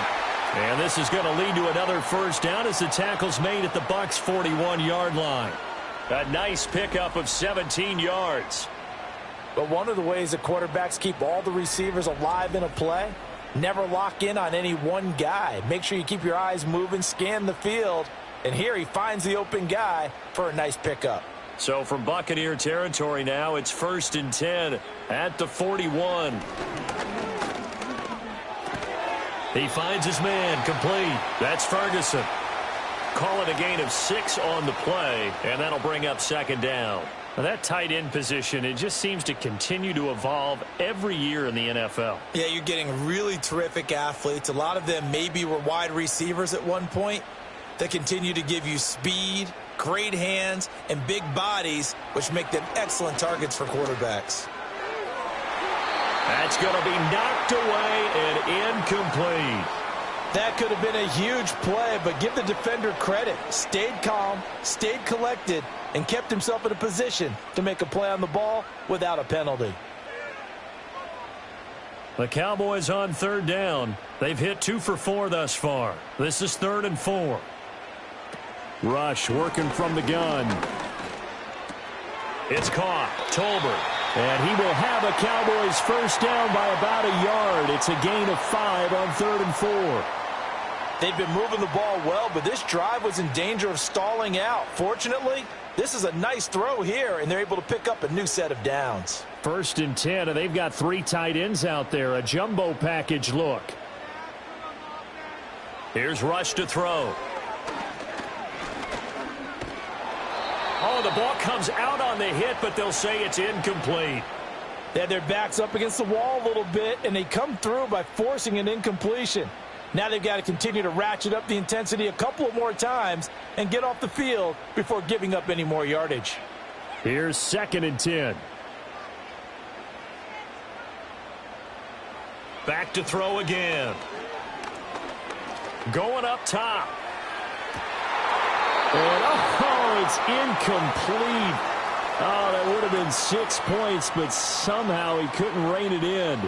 And this is going to lead to another first down as the tackle's made at the Bucs' 41-yard line. A nice pickup of 17 yards. But one of the ways the quarterbacks keep all the receivers alive in a play, never lock in on any one guy. Make sure you keep your eyes moving, scan the field, and here he finds the open guy for a nice pickup. So from Buccaneer territory now, it's 1st and 10 at the 41. He finds his man, complete. That's Ferguson. Call it a gain of 6 on the play, and that'll bring up second down. Now that tight end position, it just seems to continue to evolve every year in the NFL. Yeah, you're getting really terrific athletes. A lot of them maybe were wide receivers at one point that continue to give you speed, great hands and big bodies, which make them excellent targets for quarterbacks. That's going to be knocked away and incomplete. That could have been a huge play, but give the defender credit. Stayed calm, stayed collected, and kept himself in a position to make a play on the ball without a penalty. The Cowboys on third down. They've hit 2 for 4 thus far. This is 3rd and 4. Rush working from the gun. It's caught. Tolbert. And he will have a Cowboys first down by about a yard. It's a gain of 5 on 3rd and 4. They've been moving the ball well, but this drive was in danger of stalling out. Fortunately, this is a nice throw here, and they're able to pick up a new set of downs. 1st and 10, and they've got 3 tight ends out there. A jumbo package look. Here's Rush to throw. Oh, the ball comes out on the hit, but they'll say it's incomplete. They had their backs up against the wall a little bit, and they come through by forcing an incompletion. Now they've got to continue to ratchet up the intensity a couple of more times and get off the field before giving up any more yardage. Here's 2nd and 10. Back to throw again. Going up top. And it's incomplete. Oh, that would have been 6 points, but somehow he couldn't rein it in.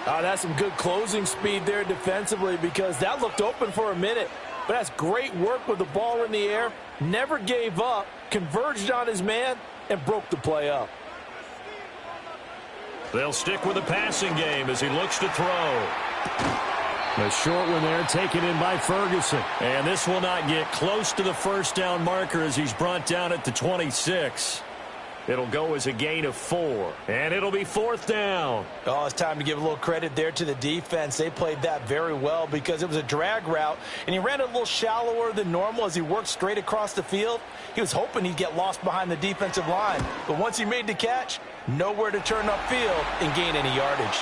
That's some good closing speed there defensively, because that looked open for a minute. But that's great work with the ball in the air. Never gave up, converged on his man, and broke the play up. They'll stick with the passing game as he looks to throw. The short one there taken in by Ferguson. And this will not get close to the first down marker as he's brought down at the 26. It'll go as a gain of 4. And it'll be 4th down. Oh, it's time to give a little credit there to the defense. They played that very well because it was a drag route, and he ran it a little shallower than normal as he worked straight across the field. He was hoping he'd get lost behind the defensive line. But once he made the catch, nowhere to turn upfield and gain any yardage.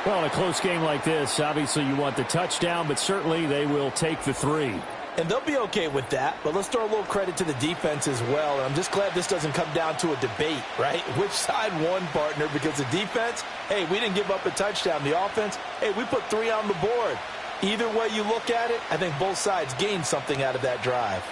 Well, in a close game like this, obviously you want the touchdown, but certainly they will take the 3. And they'll be okay with that, but let's throw a little credit to the defense as well. And I'm just glad this doesn't come down to a debate, right? Which side won, partner? Because the defense, hey, we didn't give up a touchdown. The offense, hey, we put 3 on the board. Either way you look at it, I think both sides gained something out of that drive.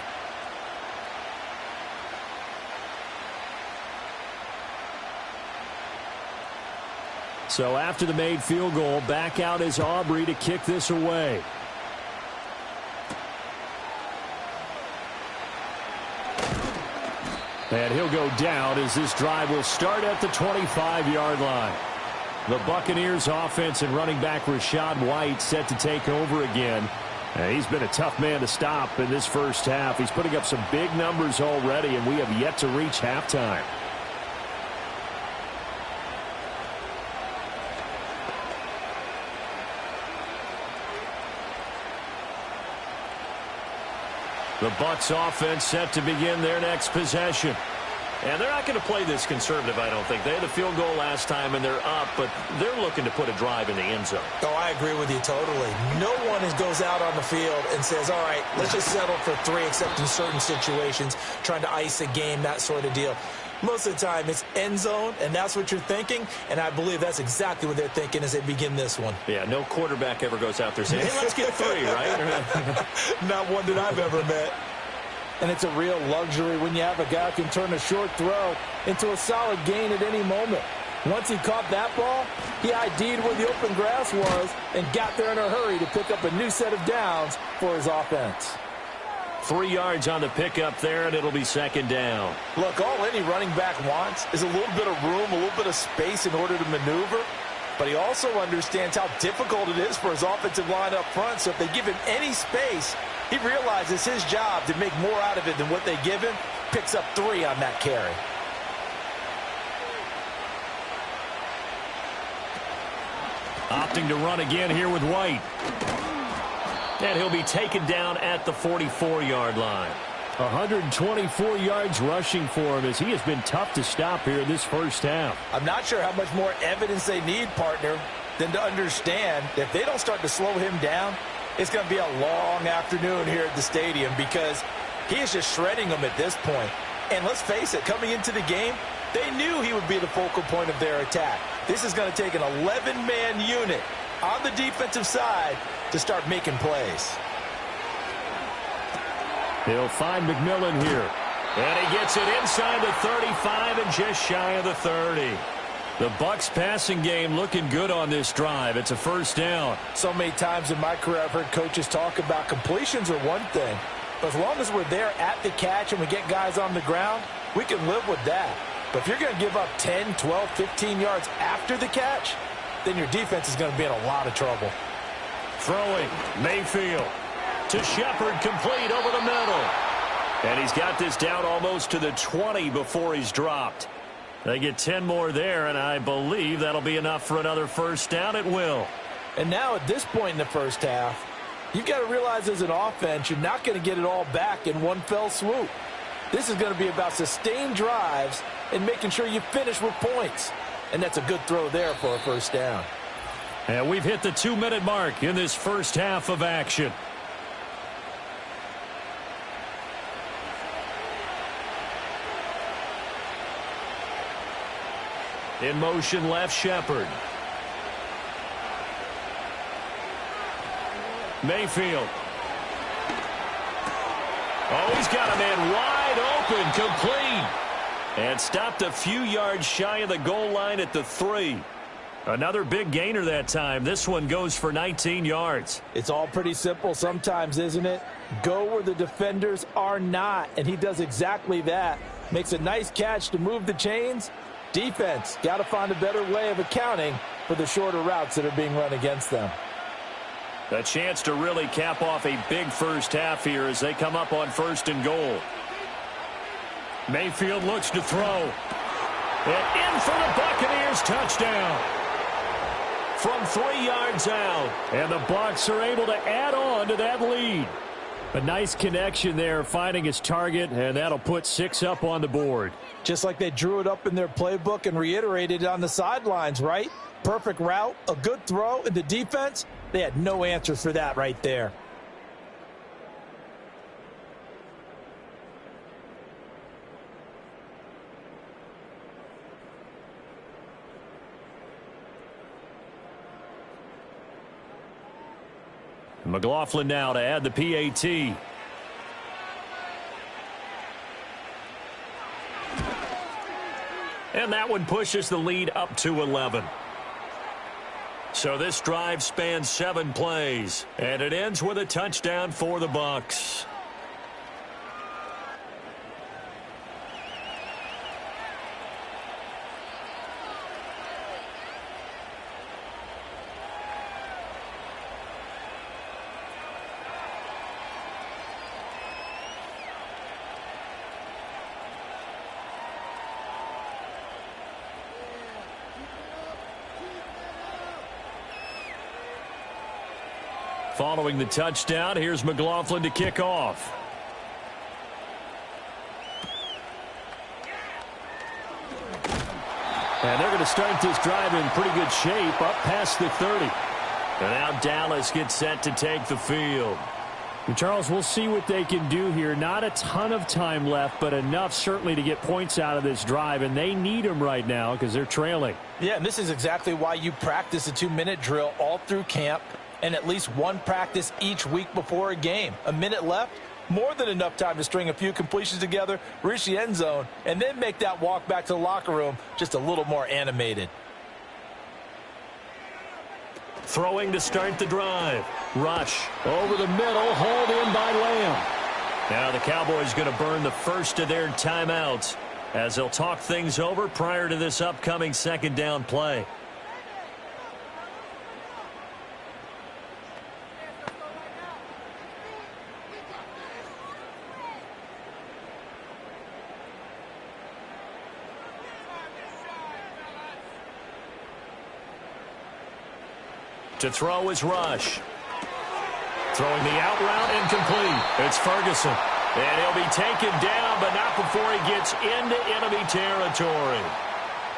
So after the made field goal, back out is Aubrey to kick this away. And he'll go down as this drive will start at the 25-yard line. The Buccaneers offense and running back Rachaad White set to take over again. And he's been a tough man to stop in this first half. He's putting up some big numbers already, and we have yet to reach halftime. The Bucs offense set to begin their next possession. And they're not going to play this conservative, I don't think. They had a field goal last time, and they're up, but they're looking to put a drive in the end zone. Oh, I agree with you totally. No one goes out on the field and says, all right, let's just settle for 3, except in certain situations, trying to ice a game, that sort of deal. Most of the time, it's end zone, and that's what you're thinking, and I believe that's exactly what they're thinking as they begin this one. Yeah, no quarterback ever goes out there saying, hey, let's get 3, right? Not one that I've ever met. And it's a real luxury when you have a guy who can turn a short throw into a solid gain at any moment. Once he caught that ball, he ID'd where the open grass was and got there in a hurry to pick up a new set of downs for his offense. 3 yards on the pickup there, and it'll be 2nd down. Look, all any running back wants is a little bit of room, a little bit of space in order to maneuver. But he also understands how difficult it is for his offensive line up front. So if they give him any space, he realizes his job to make more out of it than what they give him. Picks up 3 on that carry. Opting to run again here with White. And he'll be taken down at the 44-yard line. 124 yards rushing for him as he has been tough to stop here in this first half. I'm not sure how much more evidence they need, partner, than to understand that if they don't start to slow him down, it's going to be a long afternoon here at the stadium, because He is just shredding them at this point. And let's face it, coming into the game, they knew he would be the focal point of their attack. This is going to take an 11-man unit on the defensive side to start making plays. He'll find McMillan here. And he gets it inside the 35 and just shy of the 30. The Bucs passing game looking good on this drive. It's a first down. So many times in my career I've heard coaches talk about completions are one thing. But as long as we're there at the catch and we get guys on the ground, we can live with that. But if you're going to give up 10, 12, 15 yards after the catch, then your defense is going to be in a lot of trouble. Throwing, Mayfield to Shepard, complete over the middle. And he's got this down almost to the 20 before he's dropped. They get 10 more there, and I believe that'll be enough for another first down. It will. And now at this point in the first half, you've got to realize as an offense, you're not going to get it all back in one fell swoop. This is going to be about sustained drives and making sure you finish with points. And that's a good throw there for a first down. And we've hit the 2-minute mark in this first half of action. In motion, left Shepard. Mayfield. Oh, he's got a man wide open, complete. And stopped a few yards shy of the goal line at the 3. Another big gainer that time. This one goes for 19 yards. It's all pretty simple sometimes, isn't it? Go where the defenders are not, and he does exactly that. Makes a nice catch to move the chains. Defense, got to find a better way of accounting for the shorter routes that are being run against them. A chance to really cap off a big first half here as they come up on 1st and goal. Mayfield looks to throw. And in for the Buccaneers, touchdown. From 3 yards out. And the Bucs are able to add on to that lead. A nice connection there, finding his target, and that'll put 6 up on the board. Just like they drew it up in their playbook and reiterated it on the sidelines, right? Perfect route, a good throw, and the defense, they had no answer for that right there. McLaughlin now to add the PAT. And that one pushes the lead up to 11. So this drive spans 7 plays, and it ends with a touchdown for the Bucs. Following the touchdown, here's McLaughlin to kick off. And they're going to start this drive in pretty good shape, up past the 30. And now Dallas gets set to take the field. And Charles, we'll see what they can do here. Not a ton of time left, but enough certainly to get points out of this drive, and they need them right now because they're trailing. Yeah, and this is exactly why you practice a 2-minute drill all through camp, and at least one practice each week before a game. A minute left, more than enough time to string a few completions together, reach the end zone, and then make that walk back to the locker room just a little more animated. Throwing to start the drive. Rush over the middle, hauled in by Lamb. Now the Cowboys going to burn the first of their timeouts as they'll talk things over prior to this upcoming 2nd down play. To throw is Rush. Throwing the out route incomplete. It's Ferguson. And he'll be taken down, but not before he gets into enemy territory.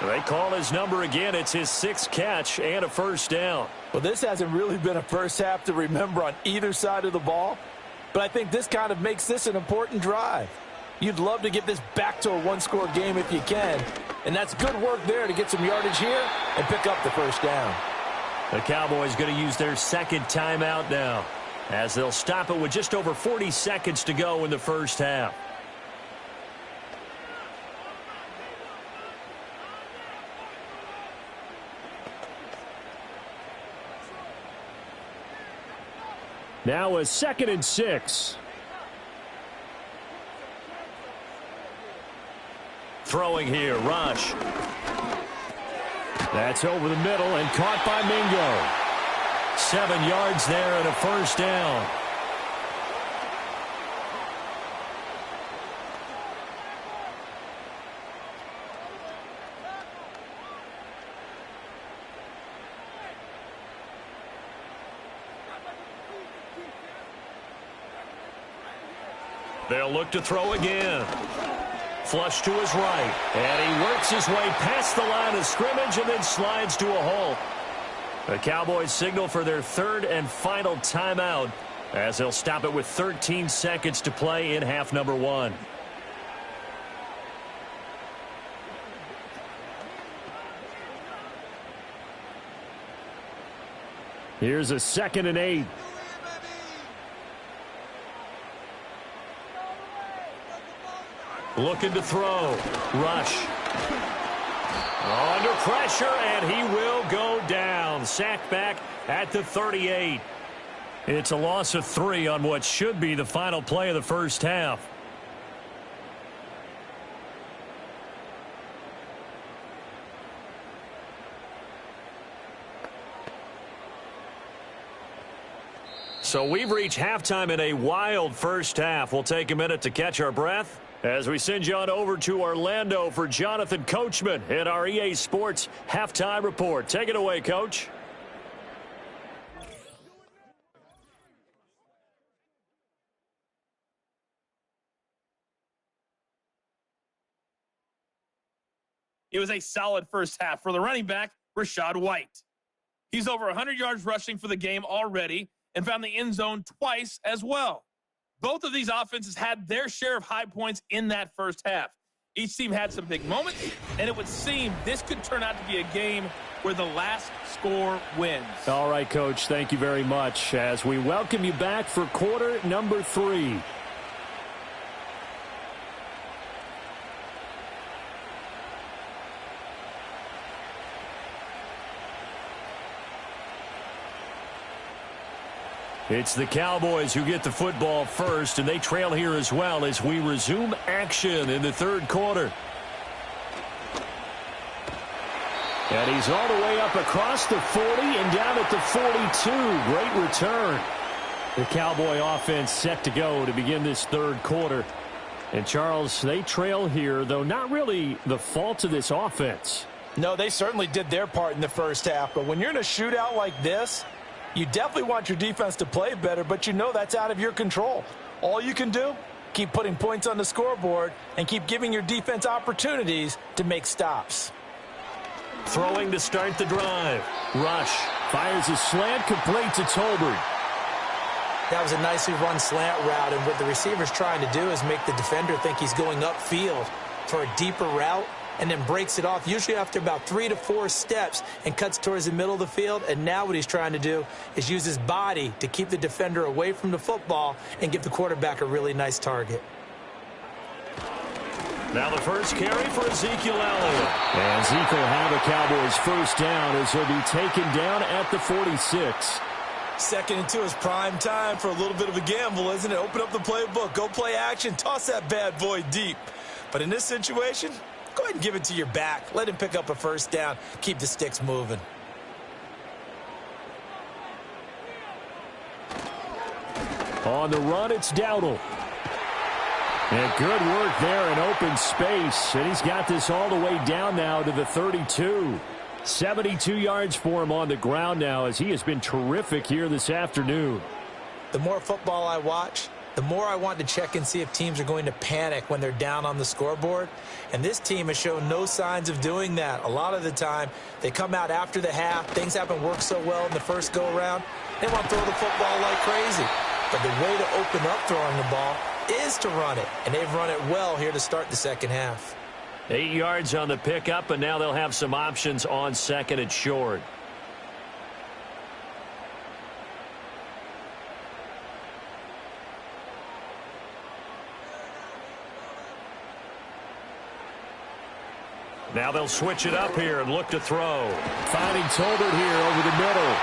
They call his number again. It's his 6th catch and a first down. Well, this hasn't really been a first half to remember on either side of the ball. but I think this kind of makes this an important drive. You'd love to get this back to a one-score game if you can, and that's good work there to get some yardage here and pick up the first down. The Cowboys going to use their second timeout now, as they'll stop it with just over 40 seconds to go in the first half. Now a 2nd and 6. Throwing here, Rush. That's over the middle and caught by Mingo. 7 yards there and a first down. They'll look to throw again. Flush to his right. And he works his way past the line of scrimmage and then slides to a halt. The Cowboys signal for their third and final timeout, as they'll stop it with 13 seconds to play in half number 1. Here's a 2nd and 8. Looking to throw. Rush. Under pressure, and he will go down. Sacked back at the 38. It's a loss of 3 on what should be the final play of the first half. So we've reached halftime in a wild first half. We'll take a minute to catch our breath as we send you on over to Orlando for Jonathan Coachman in our EA Sports Halftime Report. Take it away, Coach. It was a solid first half for the running back, Rachaad White. He's over 100 yards rushing for the game already and found the end zone twice as well. Both of these offenses had their share of high points in that first half. Each team had some big moments, and it would seem this could turn out to be a game where the last score wins. All right, Coach, thank you very much as we welcome you back for quarter number 3. It's the Cowboys who get the football first, and they trail here as well as we resume action in the third quarter. And he's all the way up across the 40 and down at the 42. Great return. The Cowboy offense set to go to begin this third quarter. And, Charles, they trail here, though not really the fault of this offense. No, they certainly did their part in the first half, but when you're in a shootout like this, you definitely want your defense to play better, but you know that's out of your control. All you can do, keep putting points on the scoreboard and keep giving your defense opportunities to make stops. Throwing to start the drive. Rush fires a slant complete to Tolbert. That was a nicely run slant route, and what the receiver's trying to do is make the defender think he's going upfield for a deeper route, and then breaks it off, usually after about 3 to 4 steps, and cuts towards the middle of the field. And now what he's trying to do is use his body to keep the defender away from the football and give the quarterback a really nice target. Now the first carry for Ezekiel Elliott. And Zeke will have a Cowboys first down as he'll be taken down at the 46. 2nd and 2 is prime time for a little bit of a gamble, isn't it? Open up the playbook, go play action, toss that bad boy deep. But in this situation, go ahead and give it to your back. Let him pick up a first down. Keep the sticks moving. On the run, it's Dowdle. And good work there in open space. And he's got this all the way down now to the 32. 72 yards for him on the ground now, as he has been terrific here this afternoon. The more football I watch, the more I want to check and see if teams are going to panic when they're down on the scoreboard. And this team has shown no signs of doing that. A lot of the time, they come out after the half. Things haven't worked so well in the first go-around. They want to throw the football like crazy. But the way to open up throwing the ball is to run it, and they've run it well here to start the second half. 8 yards on the pickup, and now they'll have some options on second and short. Now they'll switch it up here and look to throw. Finding Tolbert here over the middle.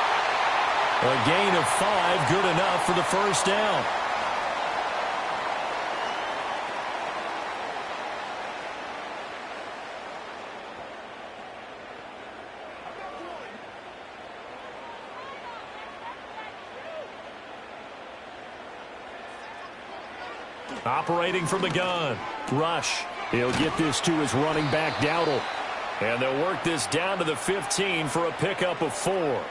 A gain of 5, good enough for the first down. Operating from the gun. Rush. He'll get this to his running back, Dowdle. And they'll work this down to the 15 for a pickup of 4.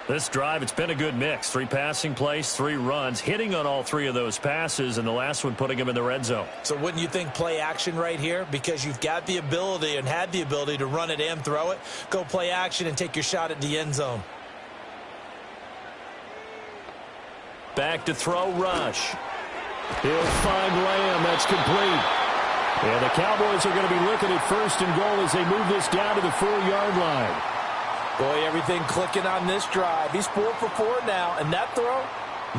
This drive, it's been a good mix. 3 passing plays, 3 runs, hitting on all 3 of those passes, and the last one putting him in the red zone. So wouldn't you think play action right here? Because you've got the ability and had the ability to run it and throw it. Go play action and take your shot at the end zone. Back to throw, Rush. He'll find Lamb. That's complete. And the Cowboys are going to be looking at first and goal as they move this down to the 4-yard line. Boy, everything clicking on this drive. He's 4 for 4 now, and that throw,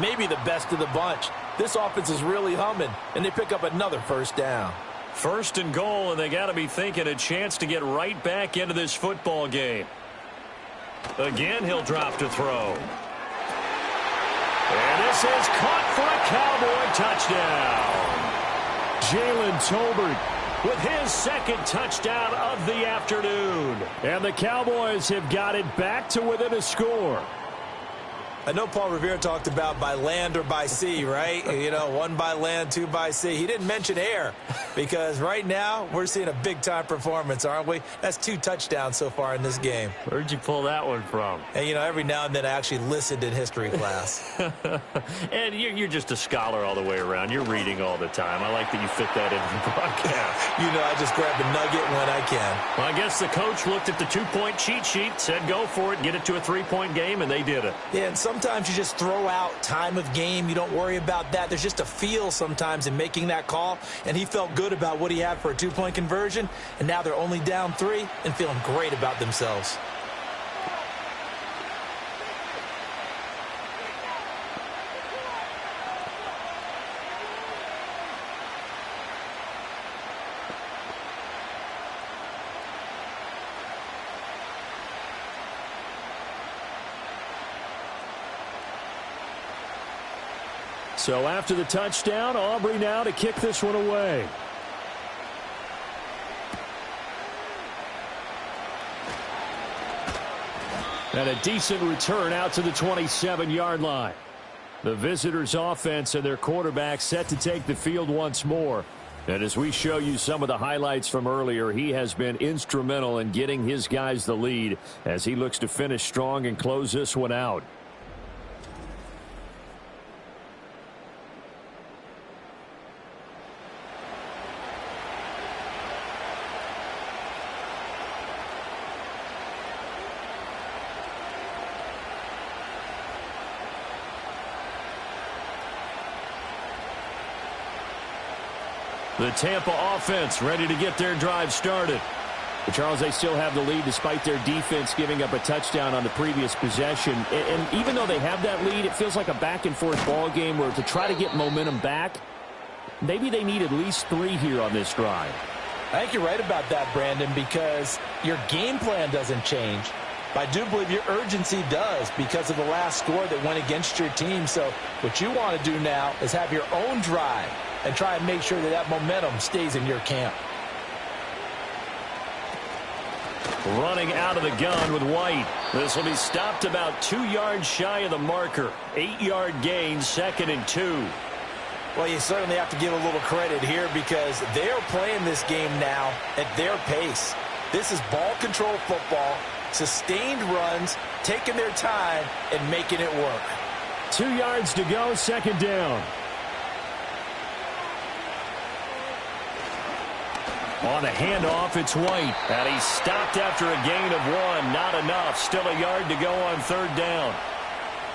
maybe the best of the bunch. This offense is really humming, and they pick up another first down. First and goal, and they got to be thinking a chance to get right back into this football game. Again, he'll drop to throw. And this is caught for a Cowboy touchdown. Jalen Tolbert with his second touchdown of the afternoon. And the Cowboys have got it back to within a score. I know Paul Revere talked about by land or by sea, right? You know, 1 by land, 2 by sea. He didn't mention air because right now we're seeing a big-time performance, aren't we? That's 2 touchdowns so far in this game. Where'd you pull that one from? And, you know, every now and then I actually listened in history class. And you're just a scholar all the way around. You're reading all the time. I like that you fit that into the broadcast. You know, I just grab a nugget when I can. Well, I guess the coach looked at the 2-point cheat sheet, said go for it, get it to a 3-point game, and they did it. Yeah, and sometimes you just throw out time of game. You don't worry about that. There's just a feel sometimes in making that call, and he felt good about what he had for a 2-point conversion, and now they're only down 3 and feeling great about themselves. So after the touchdown, Aubrey now to kick this one away. And a decent return out to the 27-yard line. The visitors' offense and their quarterback set to take the field once more. And as we show you some of the highlights from earlier, he has been instrumental in getting his guys the lead as he looks to finish strong and close this one out. The Tampa offense ready to get their drive started. But Charles, they still have the lead despite their defense giving up a touchdown on the previous possession. And even though they have that lead, it feels like a back-and-forth ball game where to try to get momentum back, maybe they need at least 3 here on this drive. I think you're right about that, Brandon, because your game plan doesn't change. But I do believe your urgency does because of the last score that went against your team. So what you want to do now is have your own drive and try and make sure that that momentum stays in your camp. Running out of the gun with White. This will be stopped about 2 yards shy of the marker. 8-yard gain, 2nd and 2. Well, you certainly have to give a little credit here because they're playing this game now at their pace. This is ball control football, sustained runs, taking their time, and making it work. 2 yards to go, 2nd down. On the handoff, it's White. And he's stopped after a gain of 1. Not enough. Still a yard to go on 3rd down.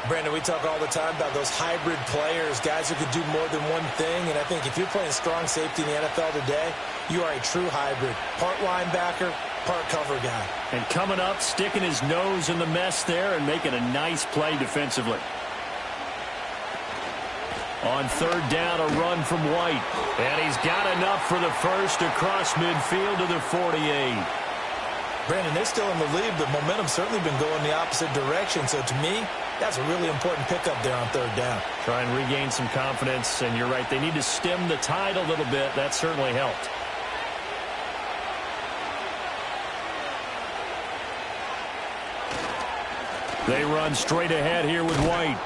Brandon, we talk all the time about those hybrid players, guys who could do more than one thing. And I think if you're playing strong safety in the NFL today, you are a true hybrid. Part linebacker, part cover guy. And coming up, sticking his nose in the mess there and making a nice play defensively. On third down, a run from White. And he's got enough for the first across midfield to the 48. Brandon, they're still in the lead, but momentum's certainly been going the opposite direction. So to me, that's a really important pickup there on third down. Try and regain some confidence, and you're right. They need to stem the tide a little bit. That certainly helped. They run straight ahead here with White.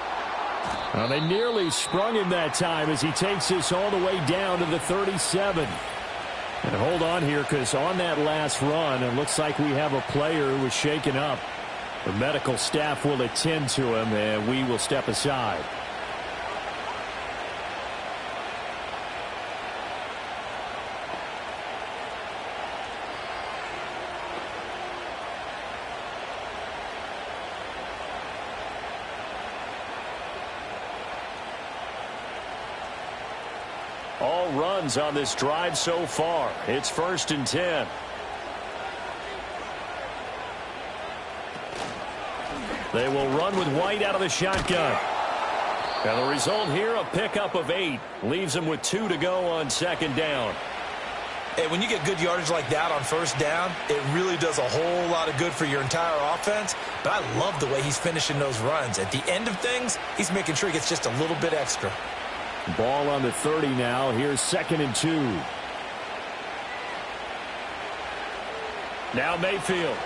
Well, they nearly sprung him that time as he takes this all the way down to the 37. And hold on here, because on that last run, it looks like we have a player who was shaken up. The medical staff will attend to him, and we will step aside. All runs on this drive so far. It's 1st and 10. They will run with White out of the shotgun. And the result here, a pickup of 8. Leaves them with 2 to go on second down. Hey, when you get good yardage like that on first down, it really does a whole lot of good for your entire offense. But I love the way he's finishing those runs. At the end of things, he's making sure he gets just a little bit extra. Ball on the 30 now. Here's 2nd and 2. Now Mayfield.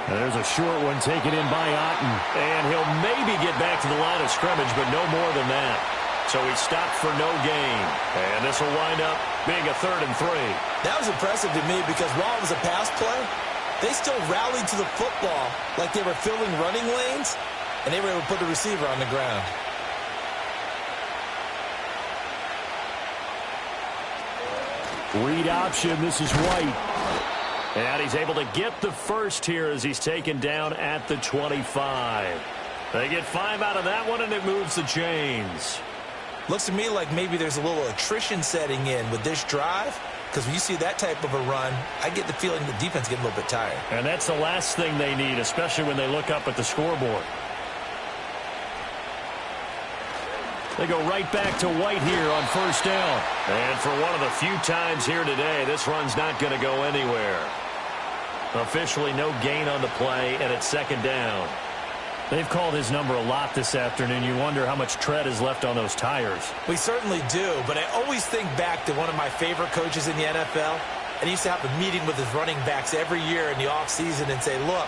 And there's a short one taken in by Otten. And he'll maybe get back to the line of scrimmage, but no more than that. So he stopped for no gain. And this will wind up being a 3rd and 3. That was impressive to me because while it was a pass play, they still rallied to the football like they were filling running lanes, and they were able to put the receiver on the ground. Read option. This is White. And he's able to get the first here as he's taken down at the 25. They get 5 out of that one, and it moves the chains. Looks to me like maybe there's a little attrition setting in with this drive, because when you see that type of a run, I get the feeling the defense getting a little bit tired. And that's the last thing they need, especially when they look up at the scoreboard. They go right back to White here on first down. And for one of the few times here today, this run's not going to go anywhere. Officially no gain on the play, and it's 2nd down. They've called his number a lot this afternoon. You wonder how much tread is left on those tires. We certainly do, but I always think back to one of my favorite coaches in the NFL, and he used to have a meeting with his running backs every year in the offseason and say, look,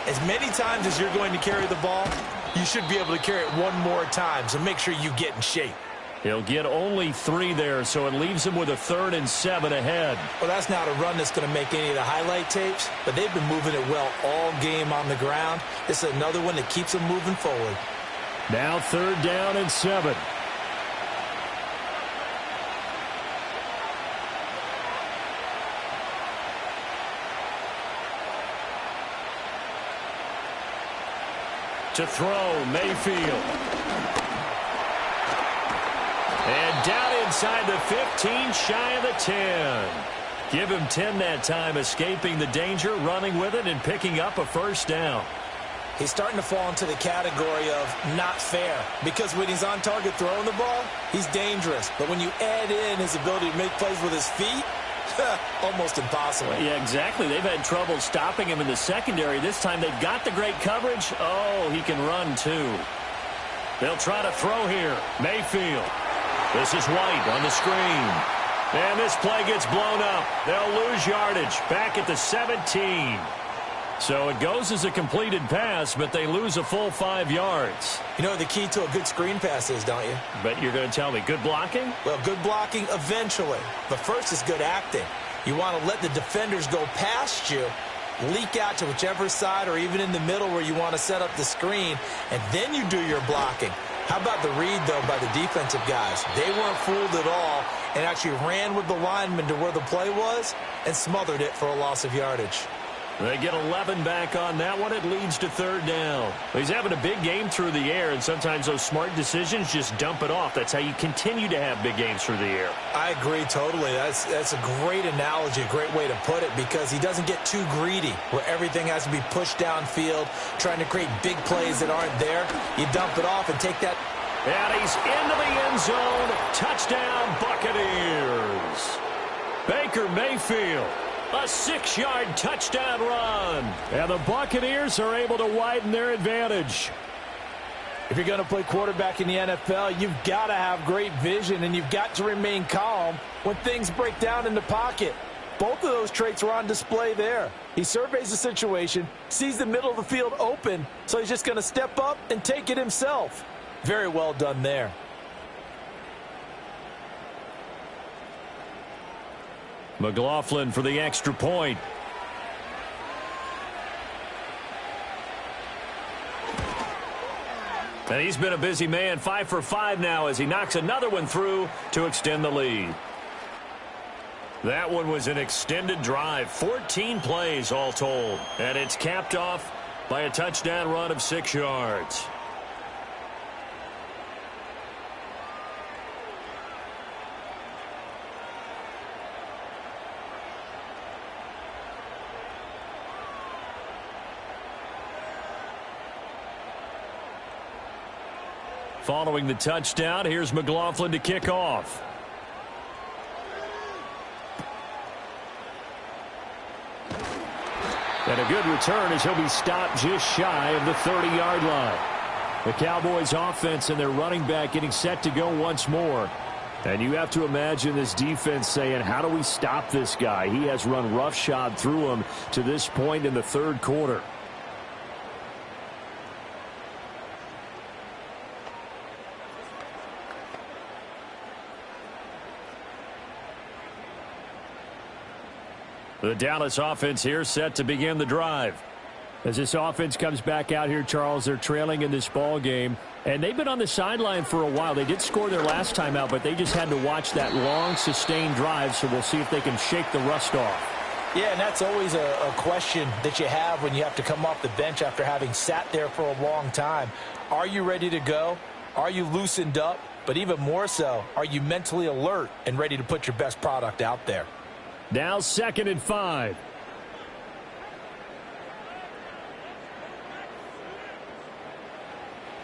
as many times as you're going to carry the ball, you should be able to carry it one more time, so make sure you get in shape. He'll get only 3 there, so it leaves him with a 3rd and 7 ahead. Well, that's not a run that's going to make any of the highlight tapes, but they've been moving it well all game on the ground. This is another one that keeps them moving forward. Now 3rd down and 7. To throw, Mayfield. And down inside the 15, shy of the 10. Give him 10 that time, escaping the danger, running with it, and picking up a first down. He's starting to fall into the category of not fair, because when he's on target throwing the ball, he's dangerous. But when you add in his ability to make plays with his feet, almost impossible. Yeah, exactly. They've had trouble stopping him in the secondary. This time they've got the great coverage. Oh, he can run too. They'll try to throw here. Mayfield. This is White on the screen. And this play gets blown up. They'll lose yardage back at the 17. So it goes as a completed pass, but they lose a full 5 yards. You know what the key to a good screen pass is, don't you? But you're going to tell me, good blocking? Well, good blocking eventually. But first is good acting. You want to let the defenders go past you, leak out to whichever side or even in the middle where you want to set up the screen, and then you do your blocking. How about the read, though, by the defensive guys? They weren't fooled at all and actually ran with the lineman to where the play was and smothered it for a loss of yardage. They get 11 back on that one. It leads to third down. He's having a big game through the air, and sometimes those smart decisions just dump it off. That's how you continue to have big games through the air. I agree totally. That's a great analogy, a great way to put it, because he doesn't get too greedy where everything has to be pushed downfield, trying to create big plays that aren't there. You dump it off and take that. And he's into the end zone. Touchdown, Buccaneers. Baker Mayfield. A 6-yard touchdown run. And the Buccaneers are able to widen their advantage. If you're going to play quarterback in the NFL, you've got to have great vision, and you've got to remain calm when things break down in the pocket. Both of those traits were on display there. He surveys the situation, sees the middle of the field open, so he's just going to step up and take it himself. Very well done there. McLaughlin for the extra point. And he's been a busy man, 5 for 5 now as he knocks another one through to extend the lead. That one was an extended drive, 14 plays all told. And it's capped off by a touchdown run of 6 yards. Following the touchdown, here's McLaughlin to kick off. And a good return as he'll be stopped just shy of the 30-yard line. The Cowboys offense and their running back getting set to go once more. And you have to imagine this defense saying, how do we stop this guy? He has run roughshod through him to this point in the third quarter. The Dallas offense here set to begin the drive. As this offense comes back out here, Charles, they're trailing in this ball game, and they've been on the sideline for a while. They did score their last time out, but they just had to watch that long, sustained drive, so we'll see if they can shake the rust off. Yeah, and that's always a question that you have when you have to come off the bench after having sat there for a long time. Are you ready to go? Are you loosened up? But even more so, are you mentally alert and ready to put your best product out there? Now 2nd and 5.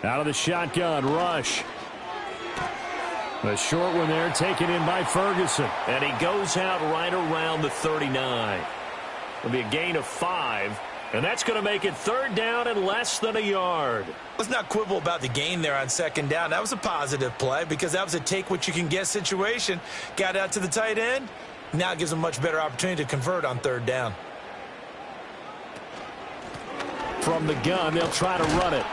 Out of the shotgun, rush. The short one there taken in by Ferguson. And he goes out right around the 39. It'll be a gain of 5. And that's going to make it third down and less than a yard. Let's not quibble about the gain there on 2nd down. That was a positive play because that was a take-what-you-can-get situation. Got out to the tight end. Now it gives them a much better opportunity to convert on 3rd down. From the gun, they'll try to run it.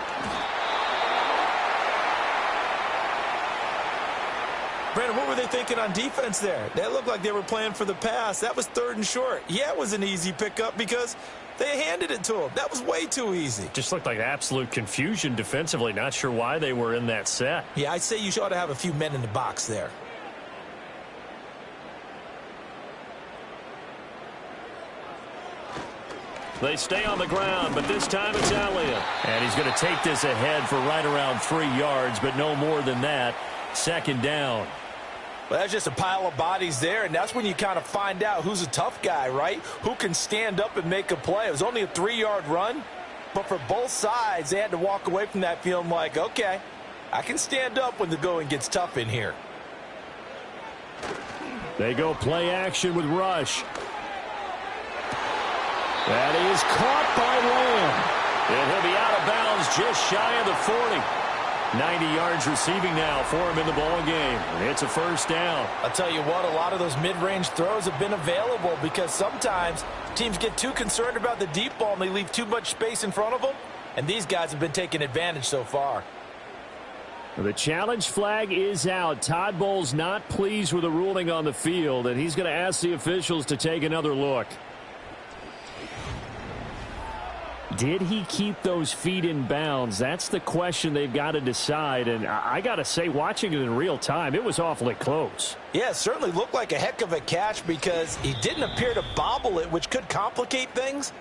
Brandon, what were they thinking on defense there? That looked like they were playing for the pass. That was 3rd and short. Yeah, it was an easy pickup because they handed it to him. That was way too easy. Just looked like absolute confusion defensively. Not sure why they were in that set. Yeah, I'd say you ought to have a few men in the box there. They stay on the ground, but this time it's Elliott. And he's going to take this ahead for right around 3 yards, but no more than that. 2nd down. Well, that's just a pile of bodies there, and that's when you kind of find out who's a tough guy, right? Who can stand up and make a play. It was only a 3-yard run, but for both sides, they had to walk away from that feeling like, okay, I can stand up when the going gets tough in here. They go play action with rush. That is caught by Lamb. And he'll be out of bounds just shy of the 40. 90 yards receiving now for him in the ball game. It's a first down. I'll tell you what, a lot of those mid-range throws have been available because sometimes teams get too concerned about the deep ball and they leave too much space in front of them. And these guys have been taking advantage so far. The challenge flag is out. Todd Bowles not pleased with the ruling on the field, and he's going to ask the officials to take another look. Did he keep those feet in bounds? That's the question they've got to decide. And I got to say, watching it in real time, it was awfully close. Yeah, it certainly looked like a heck of a catch because he didn't appear to bobble it, which could complicate things.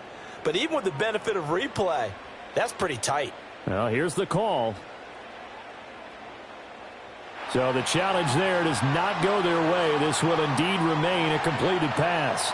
But even with the benefit of replay, that's pretty tight. Well, here's the call. So the challenge there does not go their way. This will indeed remain a completed pass.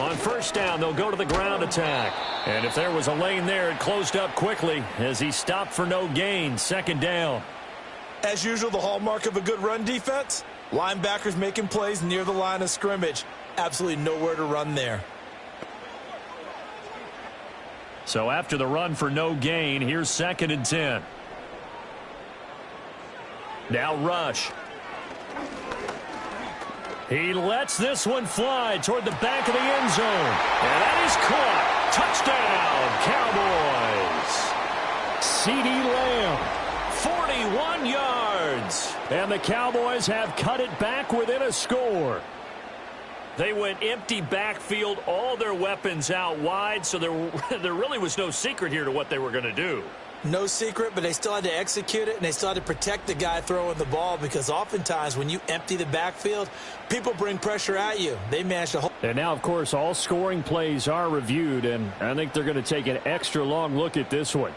On first down, they'll go to the ground attack. And if there was a lane there, it closed up quickly as he stopped for no gain. Second down. As usual, the hallmark of a good run defense, linebackers making plays near the line of scrimmage. Absolutely nowhere to run there. So after the run for no gain, here's 2nd and 10. Now Rush. He lets this one fly toward the back of the end zone. And that is caught. Touchdown, Cowboys. CeeDee Lamb. 41 yards. And the Cowboys have cut it back within a score. They went empty backfield, all their weapons out wide, so there really was no secret here to what they were going to do. No secret, but they still had to execute it, and they still had to protect the guy throwing the ball, because oftentimes when you empty the backfield, people bring pressure at you. They managed to hold. And now, of course, all scoring plays are reviewed, and I think they're going to take an extra long look at this one.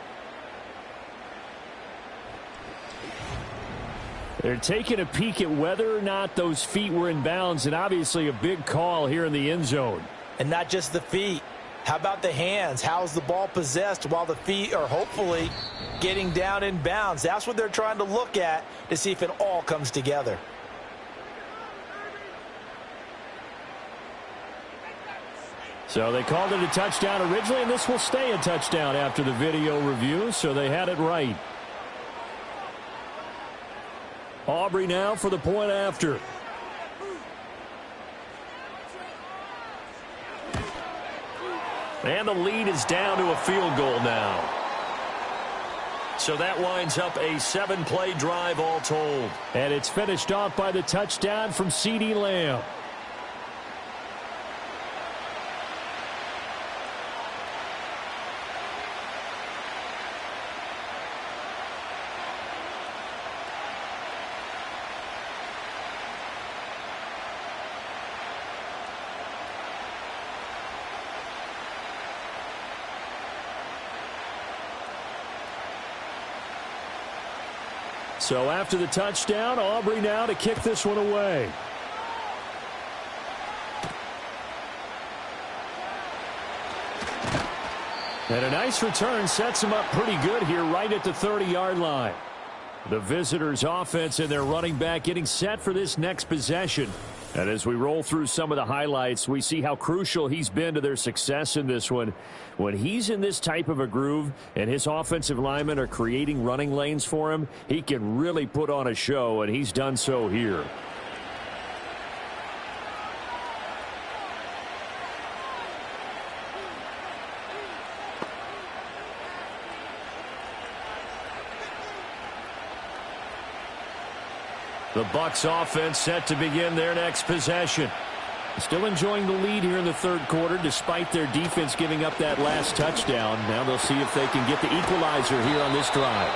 They're taking a peek at whether or not those feet were in bounds, and obviously a big call here in the end zone. And not just the feet. How about the hands? How's the ball possessed while the feet are hopefully getting down in bounds? That's what they're trying to look at to see if it all comes together. So they called it a touchdown originally, and this will stay a touchdown after the video review, so they had it right. Aubrey now for the point after. And the lead is down to a field goal now. So that winds up a 7-play drive all told. And it's finished off by the touchdown from CeeDee Lamb. So after the touchdown, Aubrey now to kick this one away. And a nice return sets him up pretty good here right at the 30-yard line. The visitors' offense and their running back getting set for this next possession. And as we roll through some of the highlights, we see how crucial he's been to their success in this one. When he's in this type of a groove and his offensive linemen are creating running lanes for him, he can really put on a show, and he's done so here. The Bucs offense set to begin their next possession. Still enjoying the lead here in the third quarter despite their defense giving up that last touchdown. Now they'll see if they can get the equalizer here on this drive.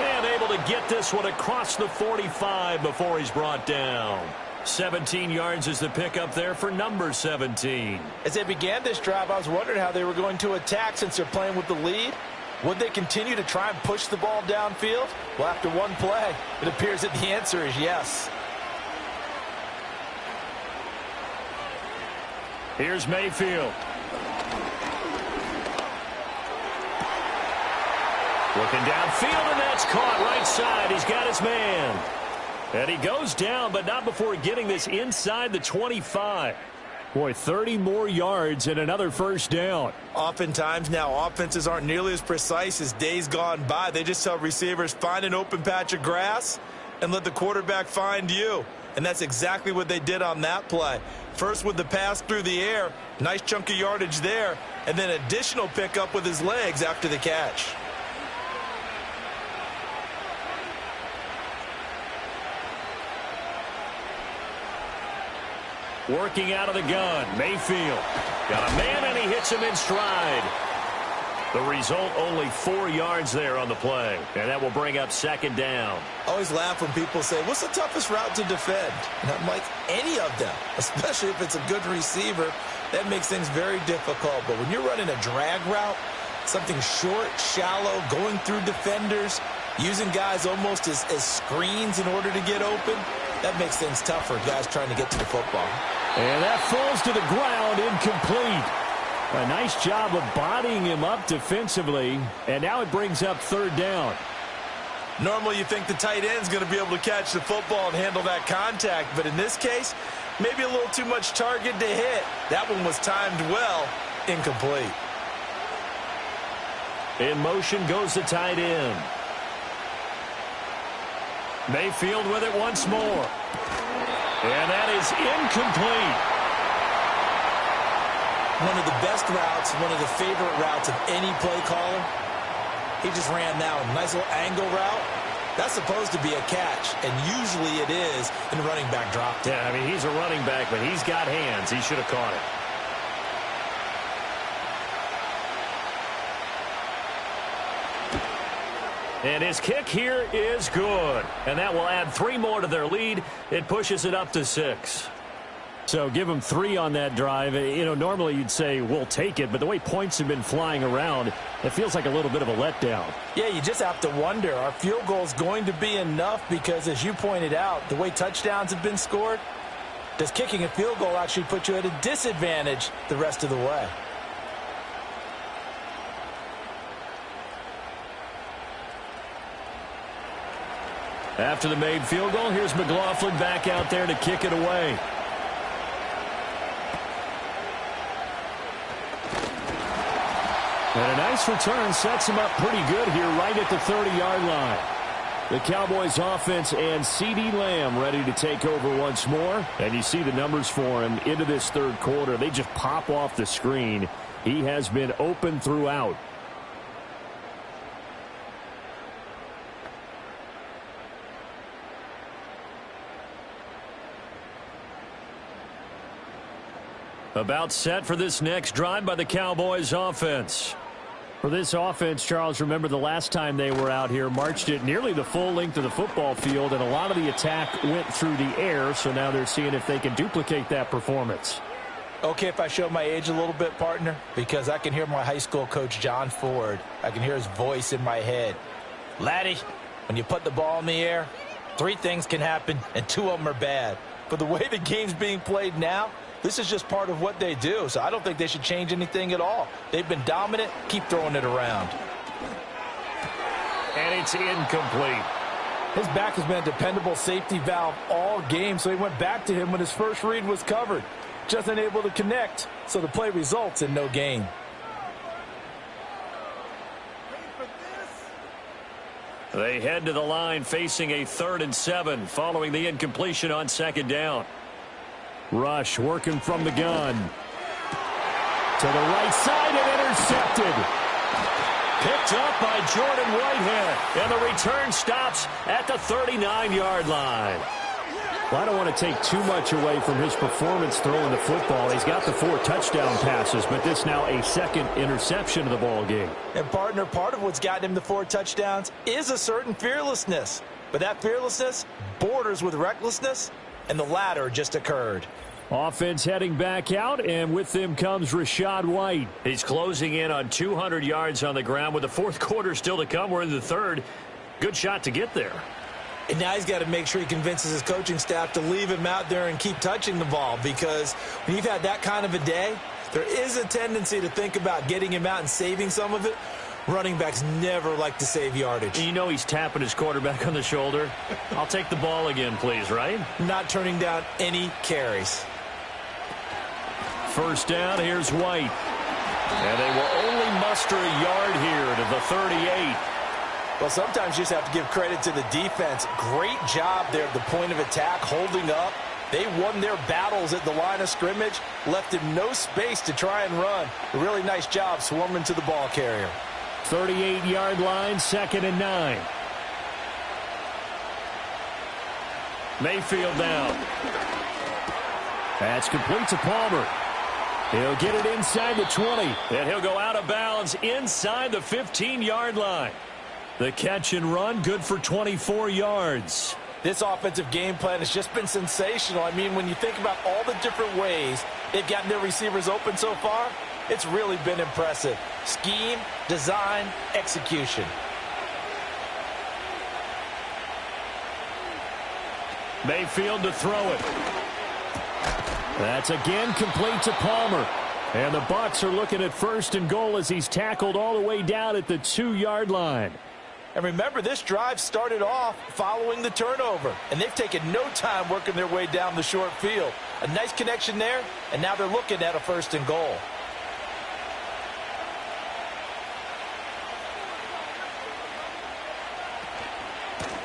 And able to get this one across the 45 before he's brought down. 17 yards is the pickup there for number 17. As they began this drive, I was wondering how they were going to attack since they're playing with the lead. Would they continue to try and push the ball downfield? Well, after one play, it appears that the answer is yes. Here's Mayfield. Looking downfield, and that's caught right side. He's got his man. And he goes down, but not before getting this inside the 25. Boy, 30 more yards and another first down. Oftentimes now, offenses aren't nearly as precise as days gone by. They just tell receivers, find an open patch of grass and let the quarterback find you. And that's exactly what they did on that play. First with the pass through the air, nice chunk of yardage there, and then additional pickup with his legs after the catch. Working out of the gun, Mayfield. Got a man, and he hits him in stride. The result, only 4 yards there on the play, and that will bring up second down. I always laugh when people say, what's the toughest route to defend? And I'm like, any of them, especially if it's a good receiver. That makes things very difficult. But when you're running a drag route, something short, shallow, going through defenders, using guys almost as screens in order to get open, that makes things tough for guys trying to get to the football. And that falls to the ground, incomplete. A nice job of bodying him up defensively, and now it brings up third down. Normally you think the tight end's going to be able to catch the football and handle that contact, but in this case, maybe a little too much target to hit. That one was timed well, incomplete. In motion goes the tight end. Mayfield with it once more. And that is incomplete. One of the best routes, one of the favorite routes of any play caller. He just ran now a nice little angle route. That's supposed to be a catch, and usually it is in the running back drop. Yeah, I mean, he's a running back, but he's got hands. He should have caught it. And his kick here is good. And that will add 3 more to their lead. It pushes it up to 6. So give them 3 on that drive. You know, normally you'd say, we'll take it. But the way points have been flying around, it feels like a little bit of a letdown. Yeah, you just have to wonder, are field goals going to be enough? Because as you pointed out, the way touchdowns have been scored, does kicking a field goal actually put you at a disadvantage the rest of the way? After the made field goal, here's McLaughlin back out there to kick it away. And a nice return sets him up pretty good here right at the 30-yard line. The Cowboys offense and CeeDee Lamb ready to take over once more. And you see the numbers for him into this third quarter. They just pop off the screen. He has been open throughout. About set for this next drive by the Cowboys offense. For this offense, Charles, remember the last time they were out here, marched it nearly the full length of the football field, and a lot of the attack went through the air, so now they're seeing if they can duplicate that performance. Okay, if I show my age a little bit, partner, because I can hear my high school coach, John Ford. I can hear his voice in my head. Laddie, when you put the ball in the air, 3 things can happen, and 2 of them are bad. But the way the game's being played now, this is just part of what they do, so I don't think they should change anything at all. They've been dominant. Keep throwing it around. And it's incomplete. His back has been a dependable safety valve all game, so he went back to him when his first read was covered. Just unable to connect, so the play results in no gain. They head to the line facing a 3rd and 7 following the incompletion on 2nd down. Rush working from the gun. To the right side and intercepted. Picked up by Jordan Whitehead. And the return stops at the 39-yard line. Well, I don't want to take too much away from his performance throwing the football. He's got the 4 touchdown passes, but this now a 2nd interception of the ball game. And, partner, part of what's gotten him the 4 touchdowns is a certain fearlessness. But that fearlessness borders with recklessness, and the latter just occurred. Offense heading back out, and with them comes Rachaad White. He's closing in on 200 yards on the ground with the 4th quarter still to come. We're in the 3rd. Good shot to get there. And now he's got to make sure he convinces his coaching staff to leave him out there and keep touching the ball, because when you've had that kind of a day, there is a tendency to think about getting him out and saving some of it. Running backs never like to save yardage. You know he's tapping his quarterback on the shoulder. I'll take the ball again, please, right? Not turning down any carries. 1st down, here's White. And they will only muster a yard here to the 38. Well, sometimes you just have to give credit to the defense. Great job there at the point of attack, holding up. They won their battles at the line of scrimmage, left him no space to try and run. A really nice job swarming to the ball carrier. 38-yard line, 2nd and 9. Mayfield down. That's complete to Palmer. He'll get it inside the 20. And he'll go out of bounds inside the 15-yard line. The catch and run, good for 24 yards. This offensive game plan has just been sensational. I mean, when you think about all the different ways they've gotten their receivers open so far, it's really been impressive. Scheme, design, execution. Mayfield to throw it. That's again complete to Palmer. And the Bucs are looking at first and goal as he's tackled all the way down at the 2-yard line. And remember, this drive started off following the turnover, and they've taken no time working their way down the short field. A nice connection there, and now they're looking at a first and goal.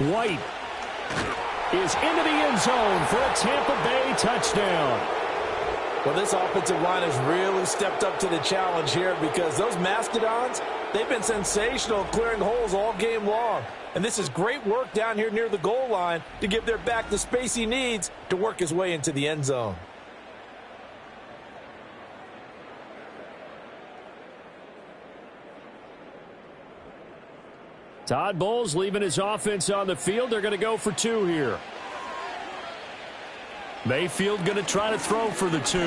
White is into the end zone for a Tampa Bay touchdown. Well, this offensive line has really stepped up to the challenge here because those Mastodons, they've been sensational clearing holes all game long. And this is great work down here near the goal line to give their back the space he needs to work his way into the end zone. Todd Bowles leaving his offense on the field. They're going to go for 2 here. Mayfield going to try to throw for the 2.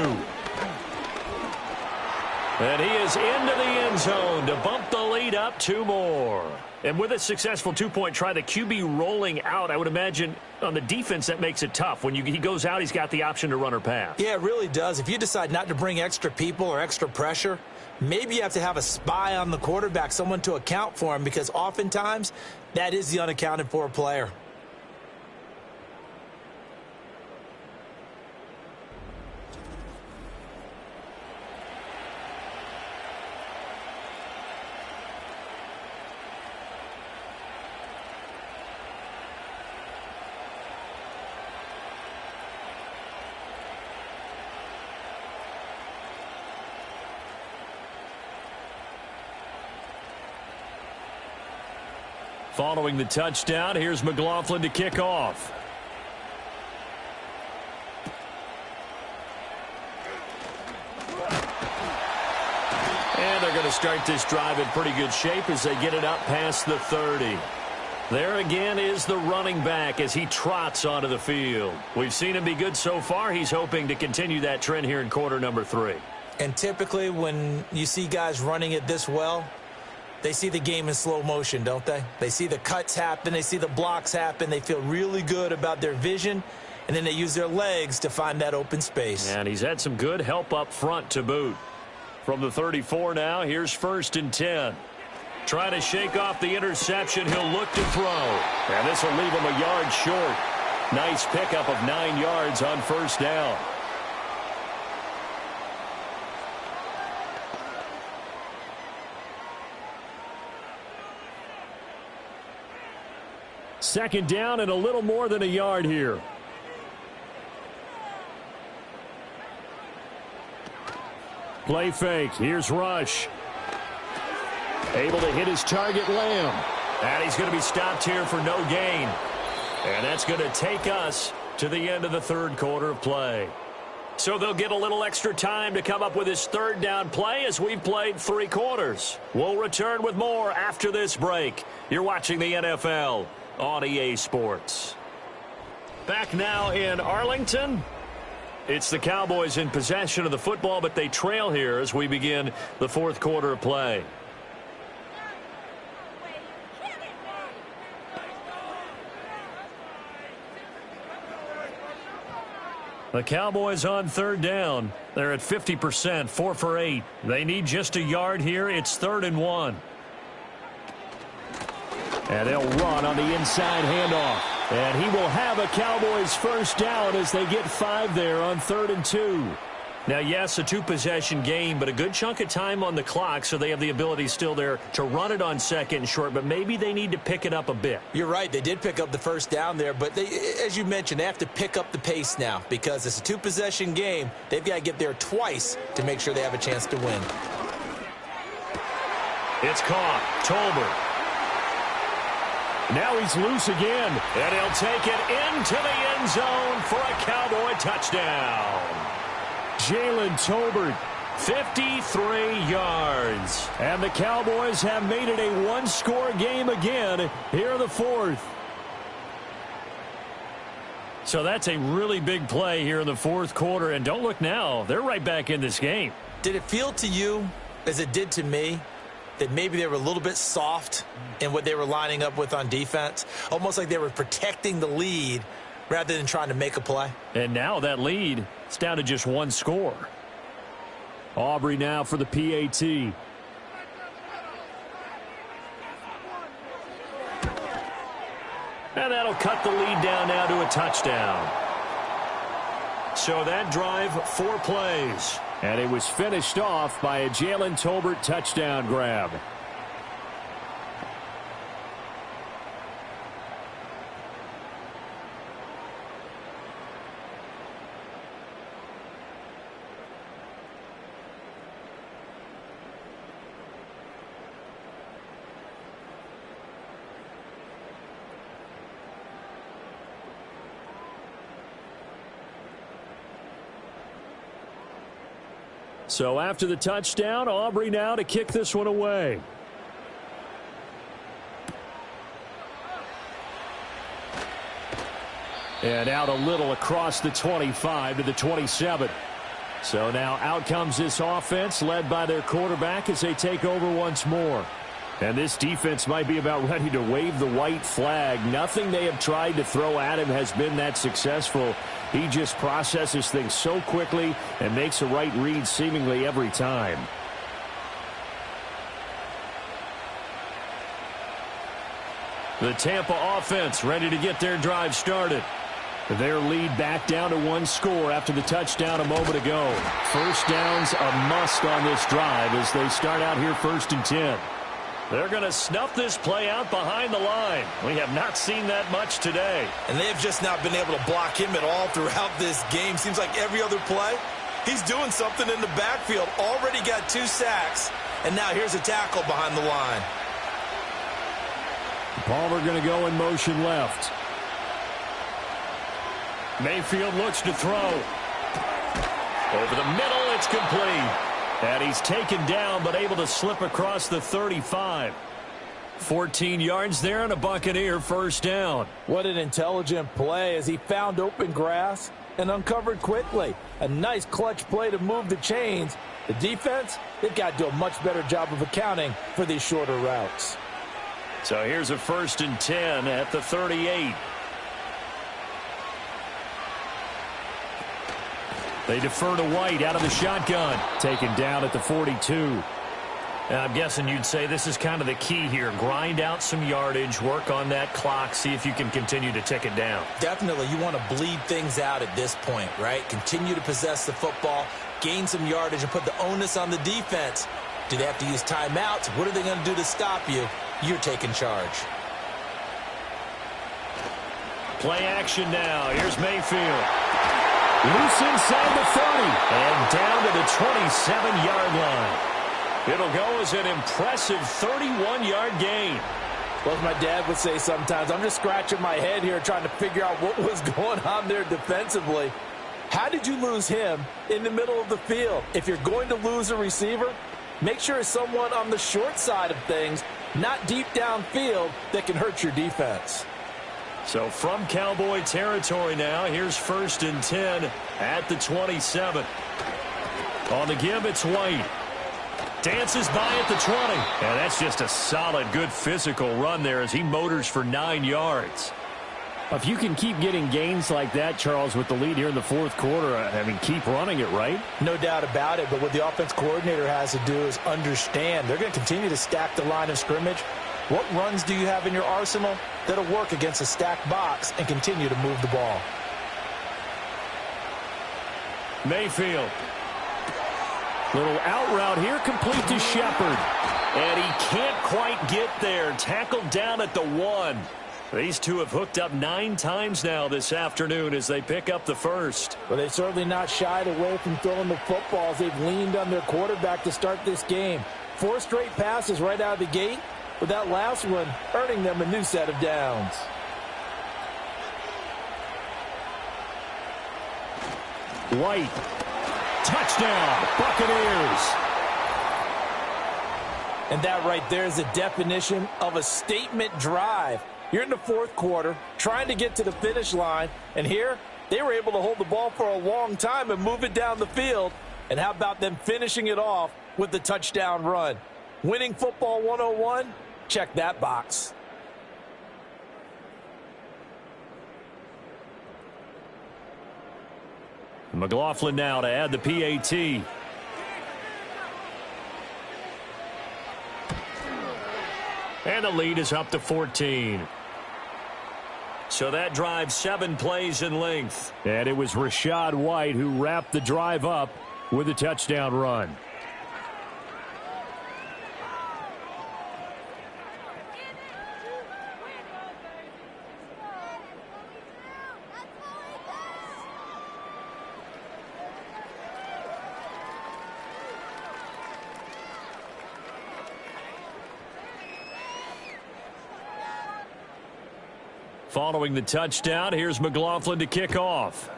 And he is into the end zone to bump the lead up 2 more. And with a successful 2-point try, the QB rolling out, I would imagine on the defense that makes it tough. When he goes out, he's got the option to run or pass. Yeah, it really does. If you decide not to bring extra people or extra pressure, maybe you have to have a spy on the quarterback, someone to account for him, because oftentimes that is the unaccounted for player. Following the touchdown, here's McLaughlin to kick off. And they're going to start this drive in pretty good shape as they get it up past the 30. There again is the running back as he trots onto the field. We've seen him be good so far. He's hoping to continue that trend here in quarter number 3. And typically when you see guys running it this well, they see the game in slow motion, don't they? They see the cuts happen. They see the blocks happen. They feel really good about their vision, and then they use their legs to find that open space. And he's had some good help up front to boot. From the 34 now, here's 1st and 10. Trying to shake off the interception. He'll look to throw. And this will leave him a yard short. Nice pickup of 9 yards on 1st down. Second down and a little more than a yard here. Play fake. Here's Rush. Able to hit his target, Lamb. And he's going to be stopped here for no gain. And that's going to take us to the end of the 3rd quarter of play. So they'll get a little extra time to come up with his 3rd down play as we've played 3 quarters. We'll return with more after this break. You're watching the NFL on EA Sports. Back now in Arlington. It's the Cowboys in possession of the football, but they trail here as we begin the 4th quarter of play. The Cowboys on 3rd down. They're at 50%, 4 for 8. They need just a yard here. It's 3rd and 1. And they'll run on the inside handoff. And he will have a Cowboys 1st down as they get 5 there on 3rd and 2. Now, yes, a 2-possession game, but a good chunk of time on the clock, so they have the ability still there to run it on 2nd and short, but maybe they need to pick it up a bit. You're right. They did pick up the 1st down there, but as you mentioned, they have to pick up the pace now because it's a 2-possession game. They've got to get there twice to make sure they have a chance to win. It's caught. Tolbert. Now he's loose again. And he'll take it into the end zone for a Cowboy touchdown. Jalen Tolbert. 53 yards. And the Cowboys have made it a one-score game again here in the fourth. So that's a really big play here in the fourth quarter. And don't look now, they're right back in this game. Did it feel to you, as it did to me, that maybe they were a little bit soft in what they were lining up with on defense? Almost like they were protecting the lead rather than trying to make a play. And now that lead, it's down to just one score. Aubrey now for the PAT. And that'll cut the lead down now to a touchdown. So that drive, 4 plays. And it was finished off by a Jalen Tolbert touchdown grab. So after the touchdown, Aubrey now to kick this one away. And out a little across the 25 to the 27. So now out comes this offense led by their quarterback as they take over once more. And this defense might be about ready to wave the white flag. Nothing they have tried to throw at him has been that successful. He just processes things so quickly and makes a right read seemingly every time. The Tampa offense ready to get their drive started. Their lead back down to one score after the touchdown a moment ago. First down's a must on this drive as they start out here 1st and 10. They're going to snuff this play out behind the line. We have not seen that much today. And they have just not been able to block him at all throughout this game. Seems like every other play, he's doing something in the backfield. Already got 2 sacks, and now here's a tackle behind the line. Palmer going to go in motion left. Mayfield looks to throw. Over the middle, it's complete. And he's taken down, but able to slip across the 35. 14 yards there and a Buccaneer first down. What an intelligent play as he found open grass and uncovered quickly. A nice clutch play to move the chains. The defense, they've got to do a much better job of accounting for these shorter routes. So here's a 1st and 10 at the 38. They defer to White out of the shotgun. Taken down at the 42. And I'm guessing you'd say this is kind of the key here. Grind out some yardage, work on that clock, see if you can continue to tick it down. Definitely, you want to bleed things out at this point, right? Continue to possess the football, gain some yardage, and put the onus on the defense. Do they have to use timeouts? What are they going to do to stop you? You're taking charge. Play action now. Here's Mayfield. Loose inside the 30. And down to the 27-yard line. It'll go as an impressive 31-yard gain. Well, as my dad would say sometimes, I'm just scratching my head here trying to figure out what was going on there defensively. How did you lose him in the middle of the field? If you're going to lose a receiver, make sure it's someone on the short side of things, not deep downfield, that can hurt your defense. So from Cowboy territory now, here's 1st and 10 at the 27. On the give, it's White. Dances by at the 20. And that's just a solid, good physical run there as he motors for 9 yards. If you can keep getting gains like that, Charles, with the lead here in the fourth quarter, I mean, keep running it, right? No doubt about it, but what the offense coordinator has to do is understand. They're going to continue to stack the line of scrimmage. What runs do you have in your arsenal that'll work against a stacked box and continue to move the ball? Mayfield. Little out route here, complete to Shepard. And he can't quite get there. Tackled down at the 1. These two have hooked up 9 times now this afternoon as they pick up the first. Well, they've certainly not shied away from throwing the footballs. They've leaned on their quarterback to start this game. 4 straight passes right out of the gate, with that last one earning them a new set of downs. White. Touchdown, Buccaneers. And that right there is a definition of a statement drive. You're in the fourth quarter, trying to get to the finish line, and here they were able to hold the ball for a long time and move it down the field. And how about them finishing it off with the touchdown run? Winning football 101? Check that box. McLaughlin now to add the PAT. And the lead is up to 14. So that drive 7 plays in length. And it was Rachaad White who wrapped the drive up with a touchdown run. Following the touchdown, here's McLaughlin to kick off.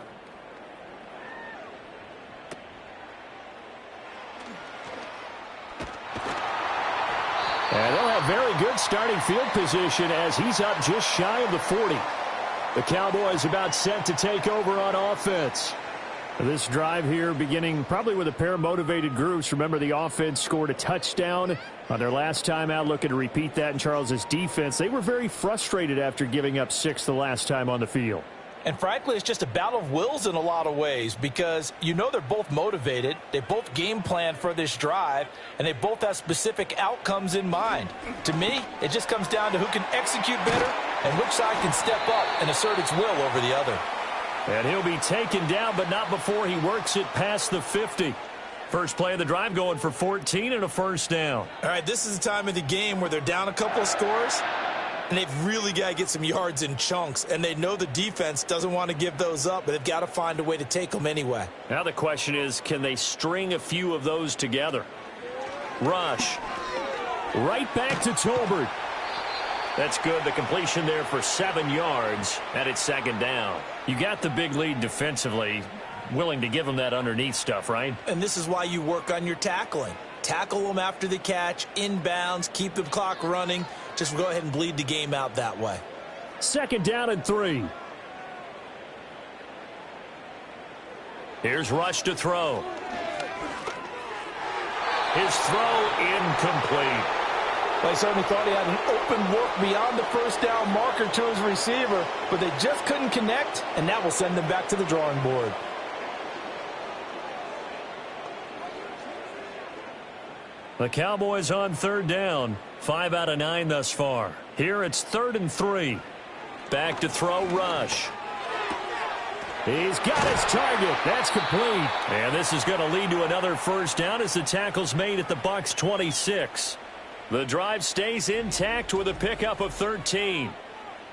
And they'll have very good starting field position as he's up just shy of the 40. The Cowboys about set to take over on offense. This drive here beginning probably with a pair of motivated groups. Remember, the offense scored a touchdown on their last time out, looking to repeat that in Charles's defense. They were very frustrated after giving up 6 the last time on the field. And frankly, it's just a battle of wills in a lot of ways because you know they're both motivated. They both game plan for this drive, and they both have specific outcomes in mind. To me, it just comes down to who can execute better and which side can step up and assert its will over the other. And he'll be taken down, but not before he works it past the 50. First play of the drive going for 14 and a first down. All right, this is the time of the game where they're down a couple of scores, and they've really got to get some yards in chunks, and they know the defense doesn't want to give those up, but they've got to find a way to take them anyway. Now the question is, can they string a few of those together? Rush. Right back to Tolbert. That's good. The completion there for 7 yards, and it's second down. You got the big lead defensively. Willing to give them that underneath stuff, right? And this is why you work on your tackling. Tackle them after the catch, inbounds, keep the clock running. Just go ahead and bleed the game out that way. Second down and 3. Here's Rush to throw. His throw incomplete. They certainly thought he had an open look beyond the first down marker to his receiver, but they just couldn't connect, and that will send them back to the drawing board. The Cowboys on third down. 5 out of 9 thus far. Here it's 3rd and 3. Back to throw, Rush. He's got his target. That's complete. And this is going to lead to another first down as the tackle's made at the Bucs 26. The drive stays intact with a pickup of 13.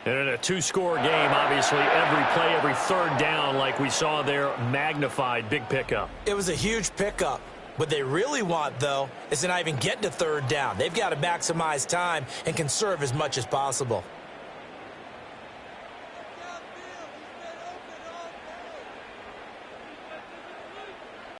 And in a 2-score game, obviously, every play, every third down, like we saw there, magnified, big pickup. It was a huge pickup. What they really want, though, is to not even get to third down. They've got to maximize time and conserve as much as possible.